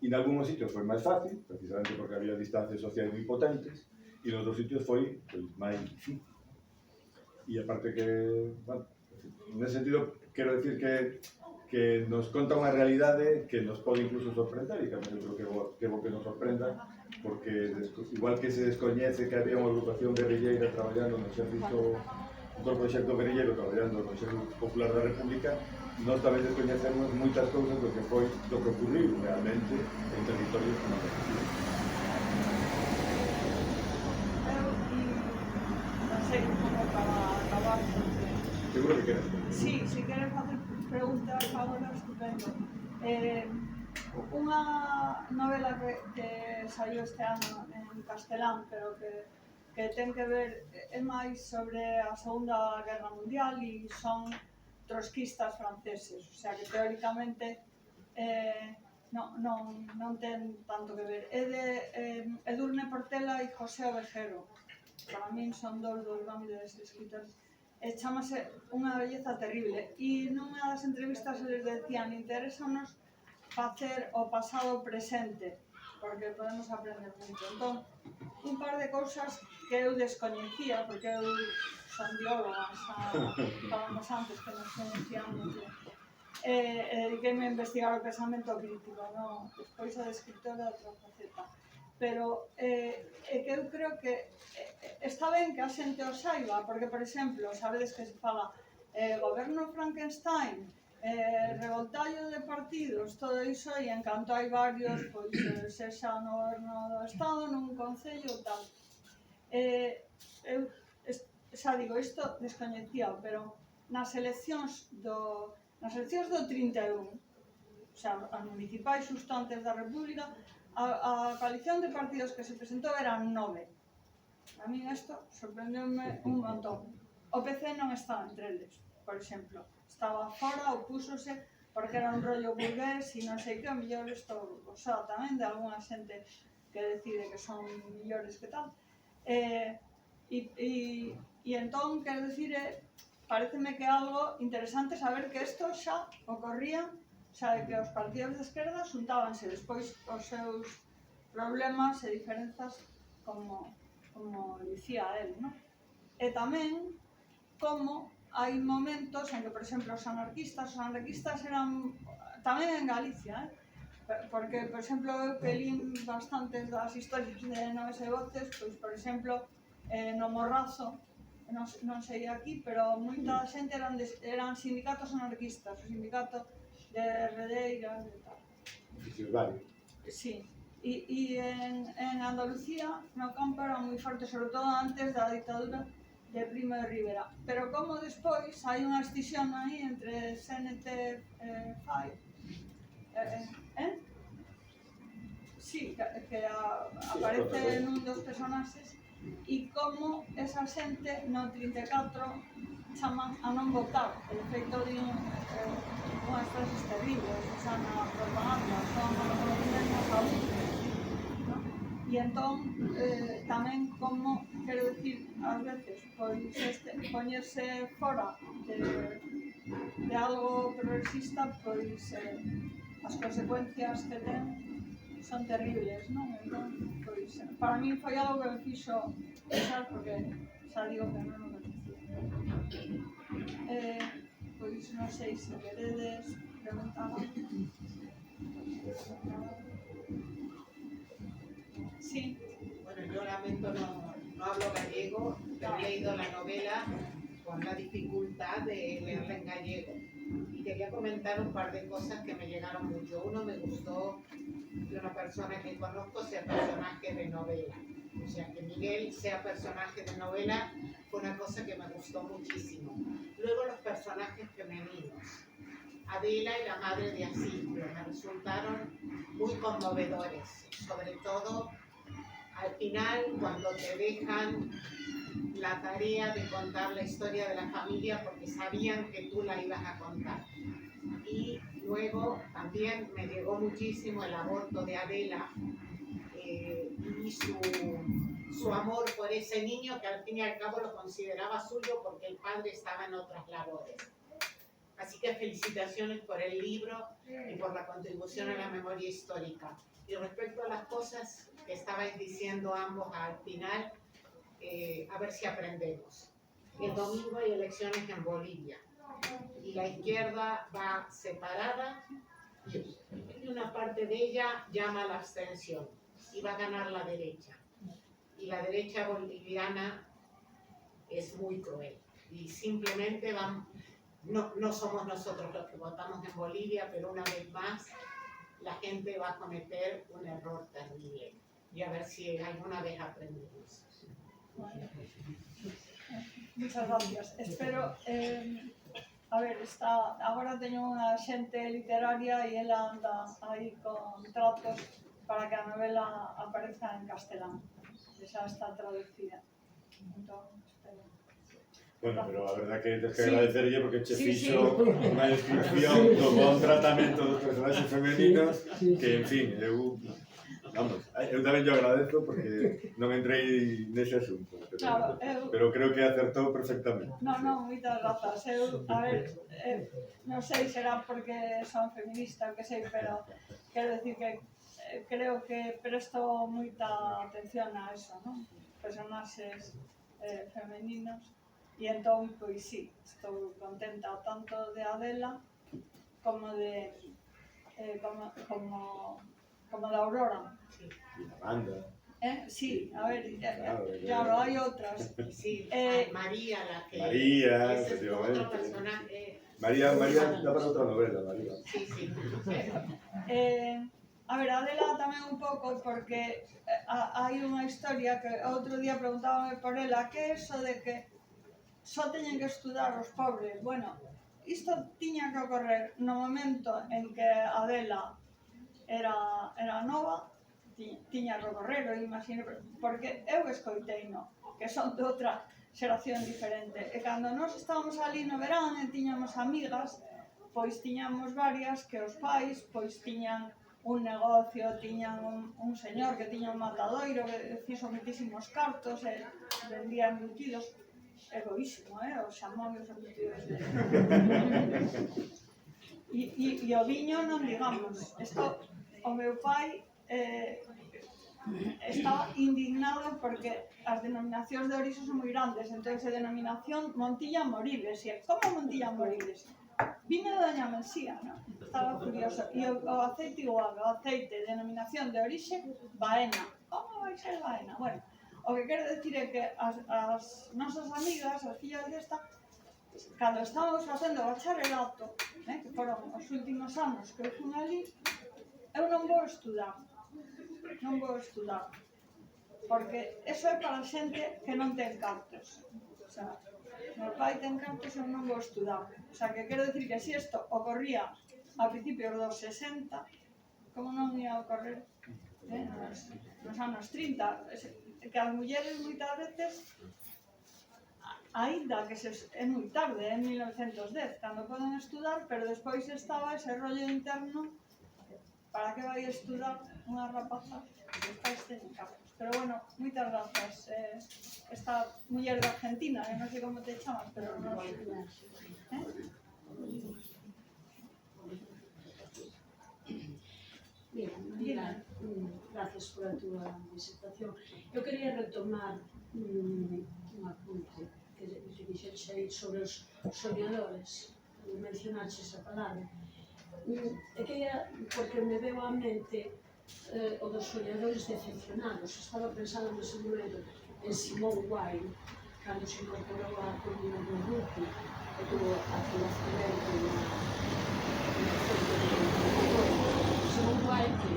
E en algúns sitios foi máis fácil, precisamente porque había distancias sociais moi potentes, e en outros sitios foi máis difícil. E aparte que, bueno, nese sentido, quero decir que nos conta unha realidade que nos pode incluso sorprender, e que a mí creo que é bo que nos sorprenda, porque igual que se descoñece que había unha agrupación guerrilleira traballando no exército, un proxecto guerrilleiro traballando no exército popular da República, nós tamén descoñecemos moitas cousas do que ocurriu realmente en territorios como a Galicia. Non sei como para acabar, porque... Seguro que queres. Sí, se queres facer preguntas agora, estupendo. Unha novela que saiu este ano en castelán, pero que ten que ver, é máis sobre a Segunda Guerra Mundial e son trotskistas franceses, o sea que teóricamente non ten tanto que ver. É de Edurne Portela e José Ovejero. Para min son dos grandes escritores. Chámase Unha belleza terrible. E nunha das entrevistas eles decían: interesanos facer o pasado presente, porque podemos aprender moito. Entón, un par de cousas que eu descoñecía, porque eu son bióloga, falamos antes que nos coñecíamos, dediqueime a investigar o pensamento crítico, non? Despois a de escritora outra faceta. Pero é que eu creo que está ben que a xente o saiba, porque, por exemplo, sabedes que se fala goberno Frankenstein, revoltallo de partidos, todo iso, e en canto hai varios, pois sexa no goberno do Estado, nun concello ou tal. Eu xa digo, isto descoñecía, pero nas eleccións do 31, o sea, as municipais xusto antes da República, a coalición de partidos que se presentou eran 9. A mí isto sorprendeume un montón. O PC non estaba entre eles, por exemplo. Estaba fora, opúsose, porque era un rollo burgués e non sei que, o mellor isto gozaba tamén de algunha xente que decide que son millores que tal. E entón, quero dicir, pareceme que é algo interesante saber que isto xa ocorría, xa que os partidos de esquerda xuntábanse despois os seus problemas e diferenzas, como dicía el, non? E tamén como hai momentos en que, por exemplo, os anarquistas eran tamén en Galicia, porque, por exemplo, eu que lín bastantes das historias de Noves e Voces, pois, por exemplo, no Morrazo, non sei aquí, pero moita xente eran sindicatos anarquistas, o sindicato de redeiras e tal. Vale. Sí, e en Andalucía, no campo era moi forte, sobre todo antes da ditadura de Primo de Rivera. Pero como despois hai unha escisión aí entre CNT e FAI, sí, que aparece nun dos personaxes, e como esa xente no 34 chaman a non votar. De feito, unhas frases terribles, o sea, na propaganda, son os mesmos abusos, ¿no? E entón, tamén como, quero dicir, ás veces, pois poñerse fora de algo progresista, pois as consecuencias que ten son terribles, non? Entón, pois, para mí foi algo que me fixo pensar, porque xa digo que non o coñecía. Pois non sei se queredes preguntar algo. Sí. Bueno, yo lamento no hablo gallego, pero he leído la novela con la dificultad de leerla en gallego. Y quería comentar un par de cosas que me llegaron mucho. Uno, me gustó que una persona que conozco sea personaje de novela. O sea, que Miguel sea personaje de novela fue una cosa que me gustó muchísimo. Luego los personajes femeninos. Adela y la madre de Asilvio me resultaron muy conmovedores, sobre todo al final cuando te dejan la tarea de contar la historia de la familia porque sabían que tú la ibas a contar. Y luego también me llegó muchísimo el aborto de Adela y su amor por ese niño que al fin y al cabo lo consideraba suyo porque el padre estaba en otras labores. Así que felicitaciones por el libro y por la contribución a la memoria histórica. Y respecto a las cosas que estabais diciendo ambos al final, a ver si aprendemos. El domingo hay elecciones en Bolivia y la izquierda va separada y una parte de ella llama a la abstención y va a ganar la derecha. Y la derecha boliviana es muy cruel y simplemente no somos nosotros los que votamos en Bolivia, pero una vez más la gente va a cometer un error terrible. Y a ver si alguna vez aprendemos. Muchas gracias. Espero, a ver, agora teño unha xente literaria e ela anda aí con tratos para que a novela apareza en castelán, que xa está traducida. Entón, espero. Bueno, pero a verdad que tens que Sí. agradecerlle porque che Sí, fixo unha descripción do bon tratamento dos personaxes femeninos que, en fin, eu tamén yo agradezo porque non entrei nese asunto, Claro, pero creo que acertou perfectamente. non, moitas grazas. A ver, non sei, será porque son feminista, o que sei, pero quero decir que creo que presto moita atención a eso, non? Personaxes femeninos. E entón, pois sí, estou contenta tanto de Adela como de como de Aurora. E a banda. Sí, a ver, Claro, hai outras. Sí, María, la que... María, ese es efectivamente. otro personaje. María da para outra novela, María. Sí, sí. A ver, Adela tamén un pouco porque hai unha historia que outro día preguntábame por ela, que é eso de que só teñen que estudar os pobres. Bueno, isto tiña que ocorrer no momento en que Adela era nova, tiña que ocorrer, imagino, porque eu escoiteino, que son de outra xeración diferente. E cando nós estábamos ali no verán e tiñamos amigas, pois tiñamos varias que os pais pois tiñan un negocio, tiñan un señor que tiña un matadoiro que fixo moitísimos cartos e vendía embutidos. É boísimo, os xamón e os embutidos. E o viño non digamos. O meu pai estaba indignado porque as denominacións de orixe son moi grandes, entón a denominación Montilla Moriles. E como Montilla Moriles? Vino de Doña Mencía, non? Estaba furioso. E o aceite igual, o aceite, denominación de orixe, Baena. Como vai ser Baena? Bueno, o que quero decir é que as nosas amigas, as fillas desta, cando estábamos facendo bacharelato, que foron os últimos anos que eu fui ali, eu non vou estudar, porque eso é para xente que non ten cartos. O sea, meu pai ten cartos e eu non vou estudar. O sea, que quero decir que se isto ocorría a principios dos 60, como non ia ocorrer nos anos 30, que as mulleres moitas veces Aínda que é moi tarde, en 1910, cando poden estudar, pero despois estaba ese rollo interno, para que vai estudar unha rapaza que os pais teñen cargos. Pero bueno, moitas grazas. Esta muller de Argentina, que non sei como te chamas, pero non sei. Mira, Marina, gracias pola túa disertación. Eu quería retomar un apunte que dixexe aí sobre os soñadores, mencionaxe esa palabra. E quería, porque me veo á mente o dos soñadores decepcionados. Estaba pensando nese momento en Simone Weil, cando se incorporou á columna do Ruti, que tuvo aquel accidente na frente do Simone Weil, que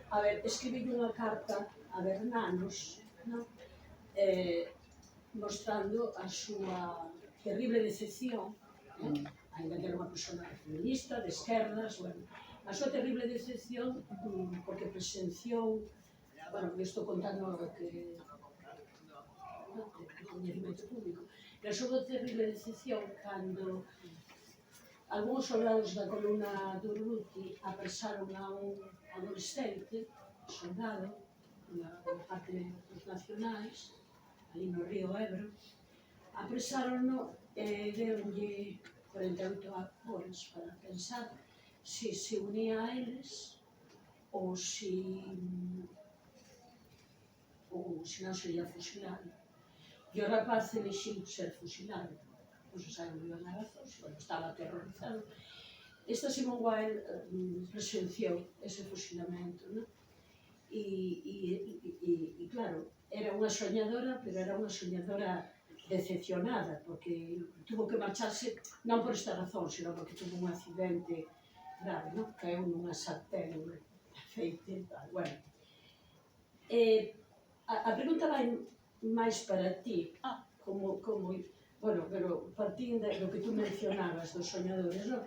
a ver, escribí unha carta a Bernanos, no? Mostrando a súa terrible decepción, ainda que era unha persona feminista, de esquerdas, bueno, a súa terrible decepción porque presenciou, bueno, que estou contando algo que coñecimento público, a súa terrible decepción cando algúns soldados da columna do Urruti apresaron a un adolescente, soldado, na parte dos nacionais, ali no río Ebro, apresárono e deronlle 48 horas para pensar se se unía a eles ou se non sería fusilado. E o rapaz elixiu ser fusilado. Non se sabe moi ben a razón, estaba aterrorizado. Esta Simone Weil presenciou ese fusilamento, non? E claro, era unha soñadora, pero era unha soñadora decepcionada, porque tuvo que marcharse non por esta razón, sino porque tuvo un accidente grave, non? Caeu nunha sartén, aceite, tal, bueno. A pregunta vai máis para ti, como bueno, pero partindo do que tú mencionabas dos soñadores, non?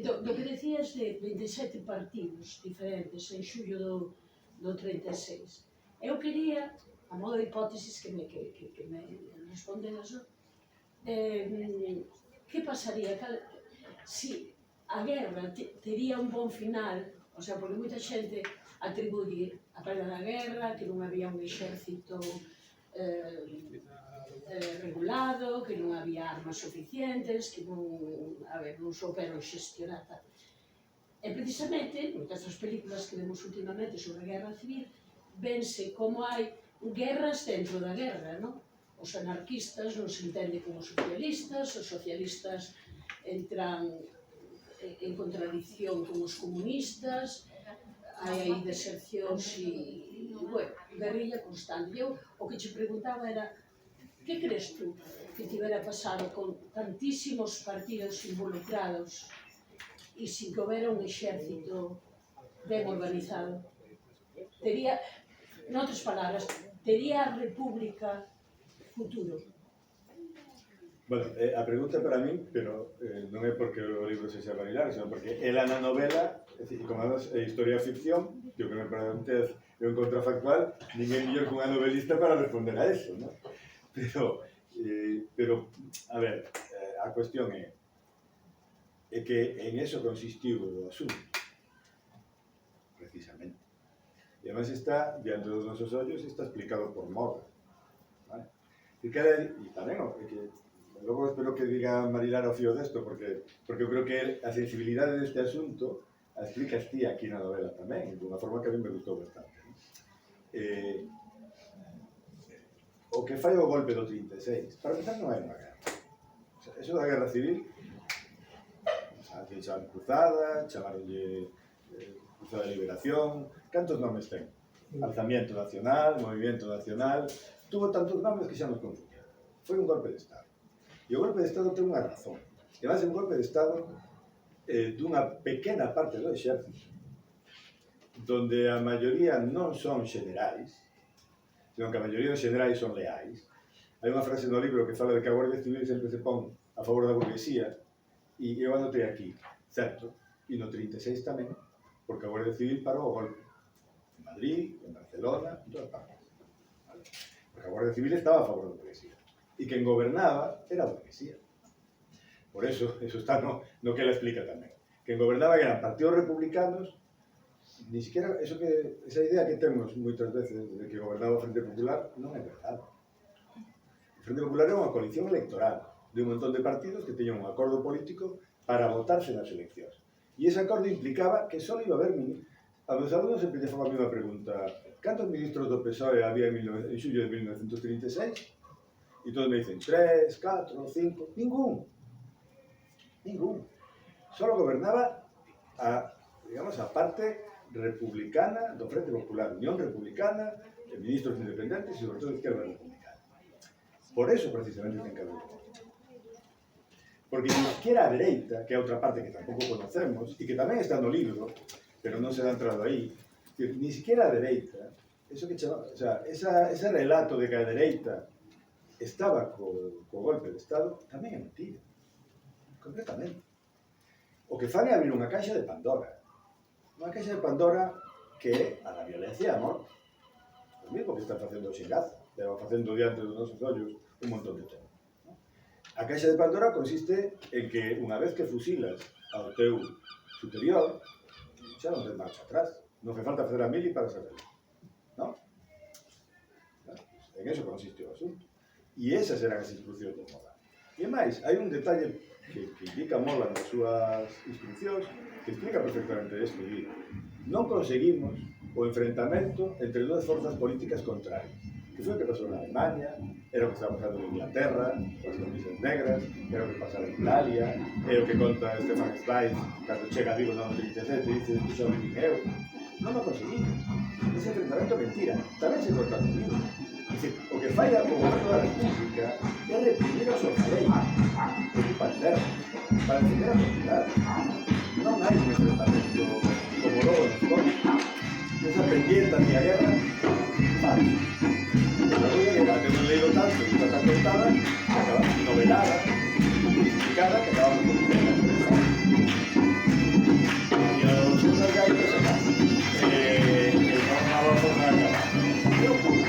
Do que decías de 27 partidos diferentes en xullo do 36. Eu quería, a modo de hipótesis que me responderas, que pasaría si a guerra tería un bon final, o sea, porque moita xente atribuye a perda da guerra, que non había un exército regulado, que non había armas suficientes, que non souberon xestionar tal. E precisamente, moitas das películas que vemos últimamente sobre a guerra civil, vense como hai guerras dentro da guerra, non? Os anarquistas non se entenden como socialistas, os socialistas entran en contradicción con os comunistas, hai aí desercións e, bueno, guerrilla constante. Eu o que che preguntaba era, que crees tú que tivera pasado con tantísimos partidos involucrados e sin que houbera un exército ben organizado? Tería, noutras palabras, tería a República futuro? Bueno, a pregunta para min, pero non é porque o libro se xa bailar, senón porque ela na novela, é dicir, como é historia ficción, que o que me preguntes é un contrafactual, ninguén mellor que unha novelista para responder a eso, non? Pero, a ver, a cuestión é que en eso consistiu o asunto, precisamente. E además está, diante dos nosos ollos, está explicado por Moga, vale? E tamén, é que logo espero que diga Marilar o fío desto, porque eu creo que a sensibilidade deste asunto a explicas ti aquí na novela tamén, de unha forma que a mí me gustou bastante. O que fai o golpe do 36, para empezar, non é unha guerra. O sea, eso da guerra civil, chamaron cruzada, chamaronlle cruzada de liberación, cantos nomes ten? Alzamiento nacional, movimiento nacional, tuvo tantos nomes que xa nos confundieron. Foi un golpe de Estado. E o golpe de Estado ten unha razón. E vai ser un golpe de Estado dunha pequena parte do exército, donde a maioría non son xenerais, senón que a maioría dos xenerais son leais. Hai unha frase no libro que fala de que a Guardia Civil sempre se pon a favor da burguesía, e eu anotei aquí, certo, e no 36 tamén, porque a Guardia Civil parou o golpe. Madrid, en Barcelona, en todas partes. ¿Vale? Porque a Guardia Civil estaba a favor da burguesía. E quen gobernaba era a burguesía. Por eso está no que ela explica tamén. Quen gobernaba eran partidos republicanos, ni siquiera esa idea que temos moitas veces de que gobernaba o Frente Popular non é verdade. O Frente Popular era unha coalición electoral de un montón de partidos que teñan un acordo político para votarse nas eleccións. E ese acordo implicaba que só iba a haber a meus alumnos sempre lle faban a mesma pregunta: cantos ministros do PSOE había en xullo de 1936? E todos me dicen 3, 4, 5, ningún. Solo gobernaba digamos, a parte republicana do Frente Popular, Unión Republicana, ministros independentes e sobre todo Izquierda Republicana. Por eso precisamente ten que haber. Porque ni siquiera a dereita, que é outra parte que tampouco conocemos e que tamén está no libro, pero non se dá entrado aí, ni siquiera a dereita, ese relato de que a dereita estaba co golpe de Estado, tamén é mentira. Completamente. O que fan é abrir unha caixa de Pandora. Unha caixa de Pandora que é a da violencia e a morte. O mesmo que están facendo o Xingaza, leva facendo diante dos nosos ollos un montón de tempo. A caixa de Pandora consiste en que unha vez que fusilas ao teu superior, xa non ten marcha atrás. Non fai falta facer a mili para saberlo. Non? En eso consiste o asunto. E esas eran as instruccións do Mola. E máis, hai un detalle que indica Mola nas súas instruccións que explica perfectamente isto. Non conseguimos o enfrentamento entre dúas forzas políticas contrarias. Que foi o que pasou na Alemania, era o que estaba pasando en Inglaterra, con as camisas negras, era o que pasaba en Italia, é o que conta Stefan Zweig cando chega vivo no ano 37 e dice que xa vivín eu. Non o conseguimos. Ese enfrentamento é mentira. Tamén se corta conmigo. O que falla o goberno da República é reprimir os ojalei, ocupar terra, para defender a propiedade. Non hai un enfrentamento como logo nos conta. Esa pendiente hacia a guerra, falso. La guerra que non leído tanto, que está tan contada, novelada, publicada, que acabamos de publicar. E os seus gaitos se van. Non vamos a acabar. Que ocurre?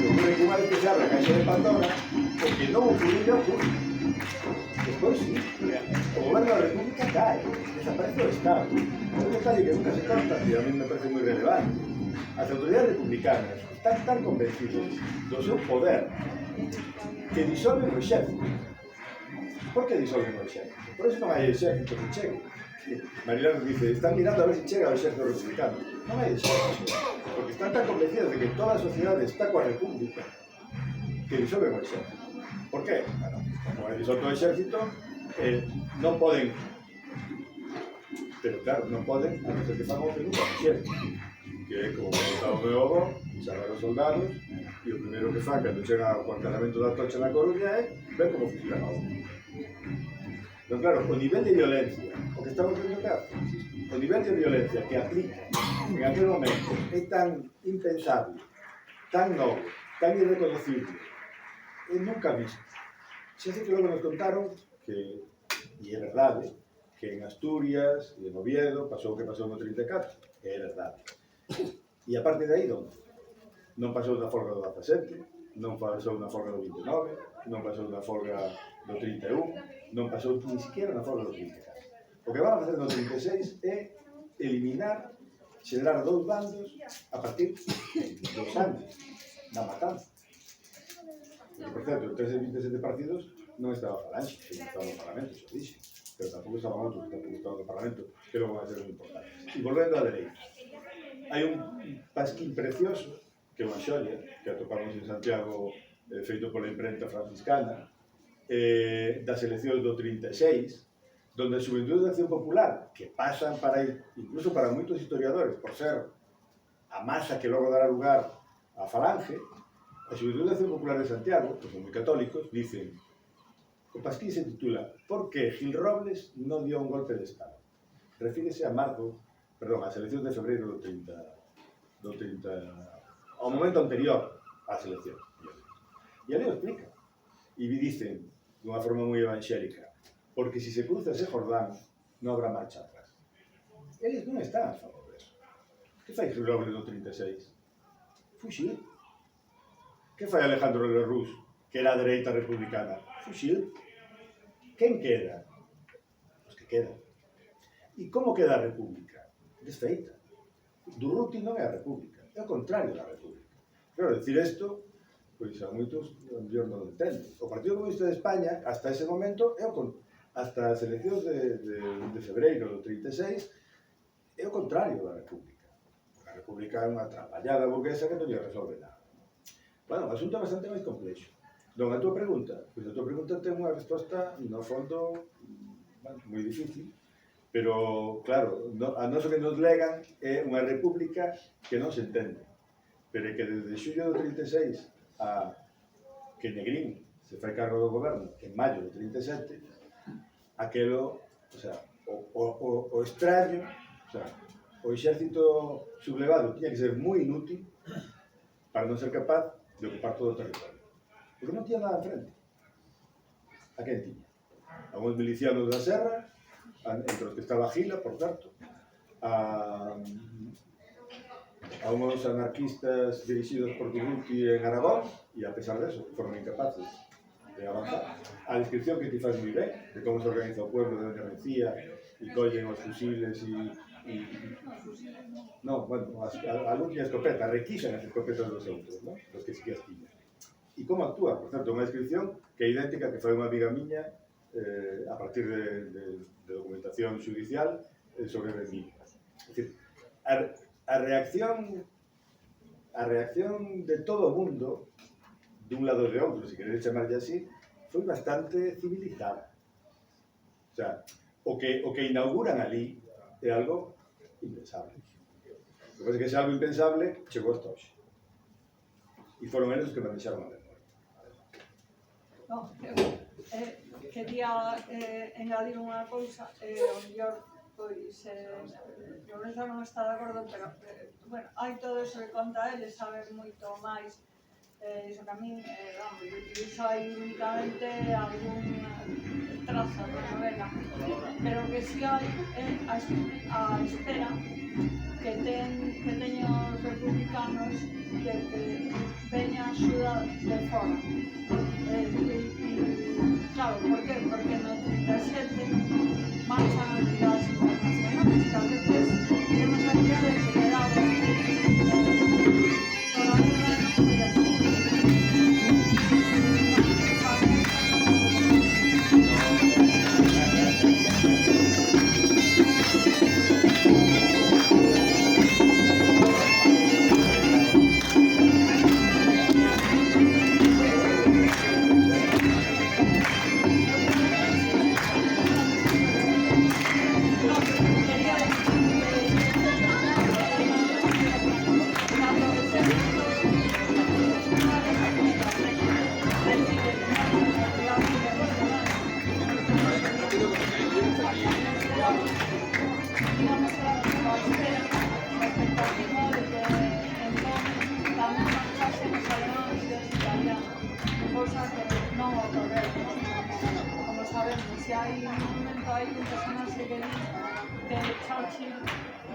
Ocurre que unha vez que se abre a caixa de Pandora, o que non ocurre, ocurre. Despois sí, o goberno da República cae, desaparece o Estado. É un detalle que nunca se conta e a mí me parece moi relevante. As autoridades republicanas están tan convencidos do seu poder que disolven o exército. Por que disolven o exército? Por eso non hai exército que chegue. Marilar nos dice, están mirando a ver se chega o exército republicano. Non hai exército, porque están tan convencidos de que toda a sociedade está coa república que disolven o exército. Por qué? Bueno, como hai disolto o exército, non poden, pero claro, non poden a non ser que fagan o que nunca quixeron, que é como contaba o meu avó, chamar os soldados, e o primeiro que fan cando chega ao cuartelamento da Tocha na Coruña é ver como funciona o outro. Pero claro, o nivel de violencia, o que estamos vendo acá, o nivel de violencia que aplica en aquel momento é tan impensable, tan novo, tan irreconocible, é nunca visto. Xa sei que logo nos contaron que, e é verdade, que en Asturias e en Oviedo pasou o que pasou no 34, que é verdade. E a parte de aí, onde? Non pasou na folga do 17, non pasou na folga do 29, non pasou na folga do 31, non pasou ni siquiera na folga do 34. O que van a facer no 36 é eliminar, xerar dous bandos a partir dos anos da matanza. Porque, por certo, entre eses 27 partidos non estaba Falange, que non estaba no Parlamento, xa dixe, pero tampouco estaban outros que tampouco estaban no Parlamento, que logo van a ser moi importantes. E volvendo á dereita, hai un pasquín precioso, que é unha xolla, que atopamos en Santiago, feito pola imprenta franciscana, das eleccións do 36, donde a Xuventude de Acción Popular, que pasan para, incluso para moitos historiadores, por ser a masa que logo dará lugar á Falange, a Xuventude de Acción Popular de Santiago, que son moi católicos, dicen, o pasquín se titula ¿Por qué Gil Robles non dio un golpe de Estado? Refírese a ás eleccións de febreiro do 30, ao momento anterior ás eleccións. E ali o explica. E dicen, dunha forma moi evangélica, porque se se cruza ese Jordán, non habrá marcha atrás. Eles non están a favor de eso. Que fai Robles no 36? Fuxir. Que fai Alejandro Lerroux, que era a dereita republicana? Fuxir. Quen queda? Os que quedan. E como queda a república? Desfeita. Durruti non é a república, é o contrario da república. Claro, decir isto, pois a moitos non o entenden. O Partido Comunista de España, hasta ese momento, hasta as eleccións de febreiro do 36, é o contrario da república. A república é unha trapallada burguesa que non lle resolve nada. Bueno, o asunto é bastante máis complexo. Non, a tua pregunta? Pois a tua pregunta ten unha resposta, no fondo, moi difícil, pero, claro, a noso que nos legan é unha república que non se entende, pero é que desde xullo do 36 a que Negrín se fai cargo do goberno en maio do 37, aquelo, o sea, o extraño, o sea, o exército sublevado tiña que ser moi inútil para non ser capaz de ocupar todo o territorio. Porque non tiña nada en frente. A quen tiña? A uns milicianos da serra, entre os que estaba Gila, por certo, a uns anarquistas dirixidos por Durruti en Aragón, e a pesar de eso, foron incapaces de avanzar. A descripción que ti faz moi ben, de como se organiza o pueblo, de onde rencía, e collen os fusiles non, bueno, algún tiña escopeta, requisan as escopetas dos outros, non? Los que sí que as tiñan. E como actúa, por certo, unha descripción que é idéntica que fai unha amiga miña a partir de documentación judicial sobre Berlín. É dicir, a reacción de todo o mundo, dun lado e de outro, se queredes chamarlle así, foi bastante civilizada. O sea, o que inauguran ali é algo impensable. O que pasa é que ese algo impensable chegou hasta hoxe. E foron eles que manexaron a memoria. No, quería engadir unha cousa, o mellor, pois, Lorenzo non está de acordo, pero, bueno, hai todo eso que conta ele, sabe moito máis, iso que a min, vamos, eu utilizo aí únicamente algún trazo de novela, pero que si hai a espera que teñen os republicanos de que veña axuda de fora. Claro, por qué? Porque no 37 marchan actividades internacionales que a veces tenemos actividades que quedaban todavía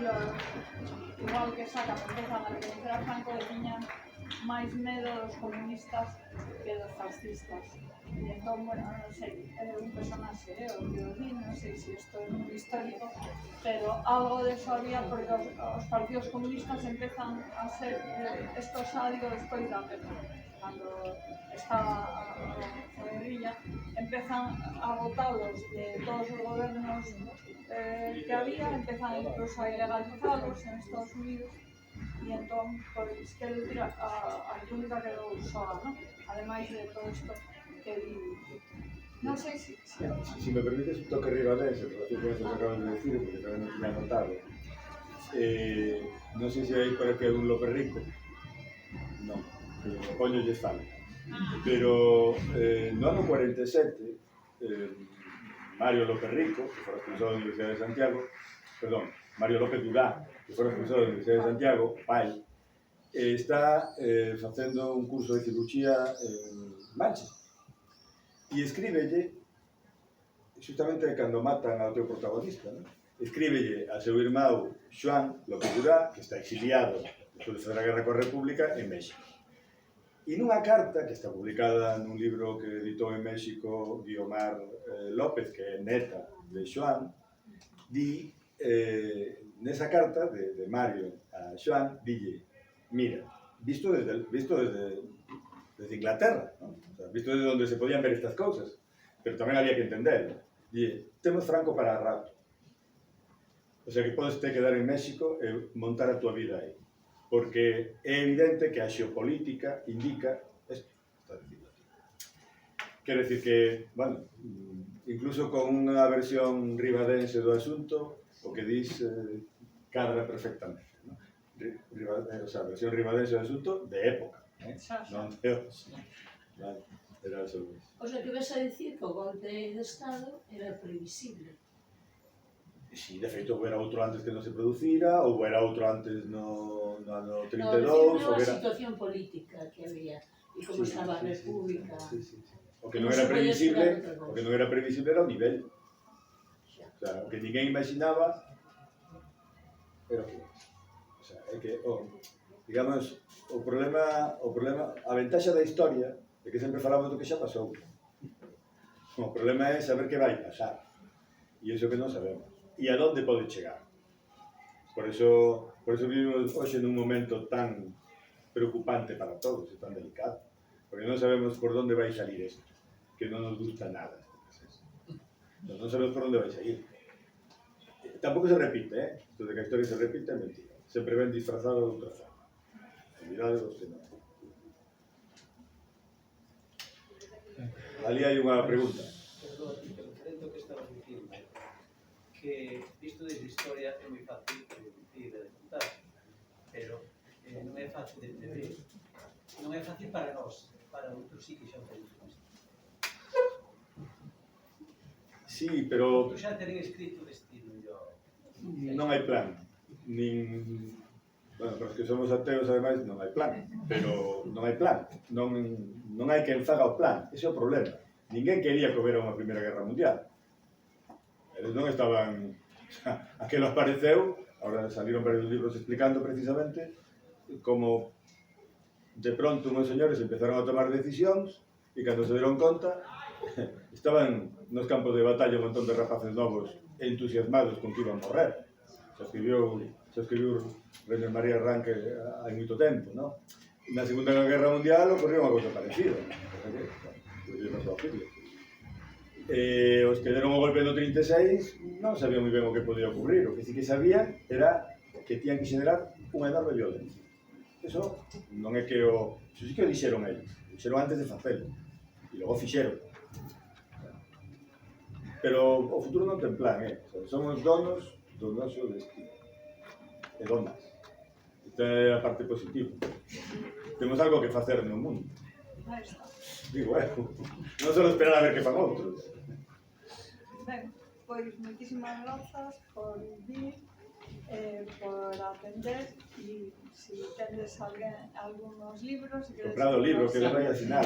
no igual que saca, porque empezan a reconocer a Franco que tiñan máis medo dos comunistas que dos fascistas. E entón, bueno, non sei, é un personaxe, o que o di, non sei se isto é moi histórico, pero algo de eso había porque os partidos comunistas empezan a ser estos sádicos despois da guerra. Cando estaba a guerrilla, empezan a botalos de todos os gobernos que había, empezan incluso a ilegalizalos en Estados Unidos e entón, pois, quero dicir, a República quedou soa, non? Ademais de todo isto que di... Non sei se... Si me permites un toque ribadense en relación con eso que acabas de decir, porque tamén non tiña notado. Non sei se hai por aquí algún López Rico. Non, coño lle falo. Pero no ano 47, Mario López Rico, que fora expulsado da Universidade de Santiago, perdón, Mario López Durá, que fora expulsado da Universidade de Santiago, pai, está facendo un curso de cirurxía en Manchester. E escríbelle, justamente cando matan ao teu protagonista, ¿no? escríbelle a seu irmão Xoán López Durá, que está exiliado despois de fazer a guerra coa República en México. E nunha carta, que está publicada nun libro que editou en México Guiomar López, que é neta de Xoán, di, nesa carta de Mario a Xoán, dille, mira, visto desde Inglaterra, ¿no? O sea, visto desde onde se podían ver estas cousas, pero tamén había que entenderlo. Dille, temos Franco para rato. O sea que podes te quedar en México e montar a tua vida aí. Porque é evidente que a xeopolítica indica isto, está dicindo aquí. Quero decir que, bueno, incluso con unha versión ribadense do asunto, o que dis cadra perfectamente, ¿no? O sea, versión ribadense do asunto de época, non de hoxe. Vale, era eso. O sea, que ves a dicir que o golpe de Estado era previsible. Si, de feito, houbera outro antes que non se producira, ou houbera outro antes no ano 32, ou a situación política que había, e como estaba a República. O que non era previsible, era o nivel. O sea, o que ninguén imaginaba era o que é. O sea, é que, digamos, o problema, a ventaxa da historia é que sempre falamos do que xa pasou. O problema é saber que vai pasar. E iso que non sabemos. E a onde pode chegar. Por eso vivimos hoxe nun momento tan preocupante para todos e tan delicado. Porque non sabemos por onde vai salir isto. Que non nos gusta nada. Non sabemos por onde vai salir. Tampouco se repite, Isto de que a historia se repite é mentira. Sempre ven disfrazado de outra forma. Olvidade dos que non. Ali hai unha pregunta. Perdón, referente ao que estabas dicindo, que visto desde historia é moi fácil de dicir e de contar, pero non é fácil de entender. Non é fácil para nós, para outros sí que xa o tenéis visto. Sí, pero Outros xa tenen escrito o destino, non hai plan. Bueno, para os que somos ateos, ademais, non hai plan. Pero non hai plan. Non hai quen faga o plan. Ese é o problema. Ninguén quería que houbera unha Primeira Guerra Mundial. Eles non estaban... Aquelo apareceu, agora saliron varios libros explicando precisamente como de pronto unhos señores empezaron a tomar decisións e cando se deron conta estaban nos campos de batalla un montón de rapaces novos entusiasmados con que iban a morrer. Se escribiu René María Arranque hai moito tempo, non? Na Segunda Guerra Mundial ocorreu unha cosa parecida. Os que deron o golpe no 36 non sabían moi ben o que podía ocurrir. O que sí que sabían era que tían que xenerar unha enorme violencia. Eso non é que o... Eso sí que o dixeron eles. O dixeron antes de facelo. E logo fixeron. Pero o futuro non ten plan, Somos donos do noso destino. E donas. Esta é a parte positiva. Temos algo que facer no mundo. Digo, non só esperar a ver que fan outros. Ben, pois moitísimas grazas por vir, por atender e se tendes algúns libros... Comprado o libro que le vai a asinar.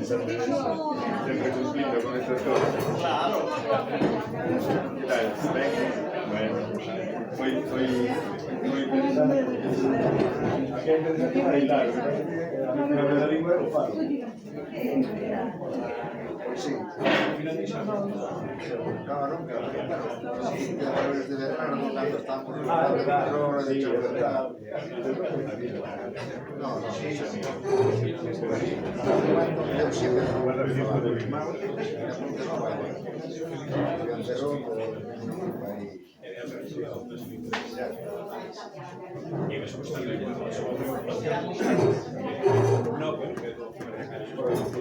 Sempre cumpliendo con estas cosas. Claro. ¿Qué tal? Bueno, foi moi interesante. Aquí é interesante bailar, a mí me da lingua e o falo. Sí. Claro, nunca. Sí, ya desde verano, cuando estamos en la hora de libertad. No, sí. Yo siempre Guarda el tiempo de Bilbao.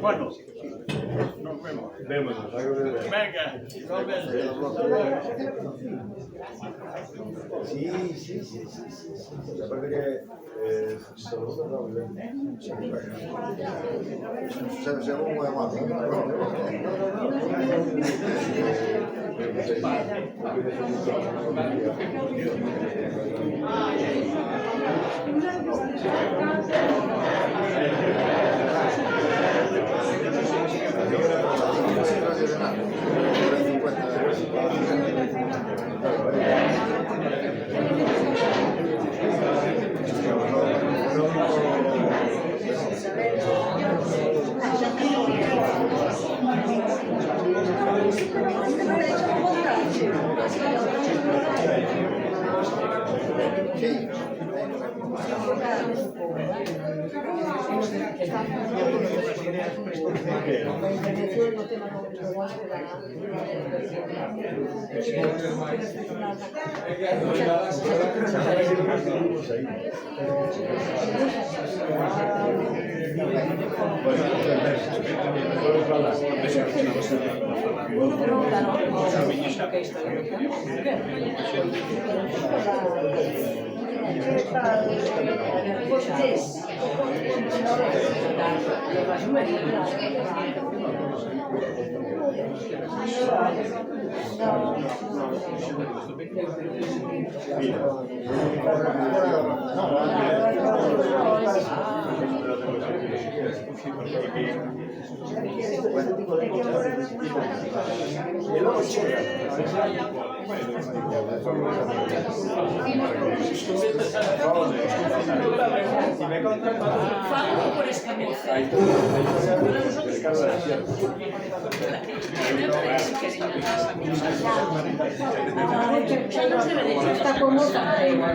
Bueno, nos vemos. Vémonos. Venga, nos vemos. Sí. Aparte que según muy amable. Falo por escamoza. Ya nos deberéis.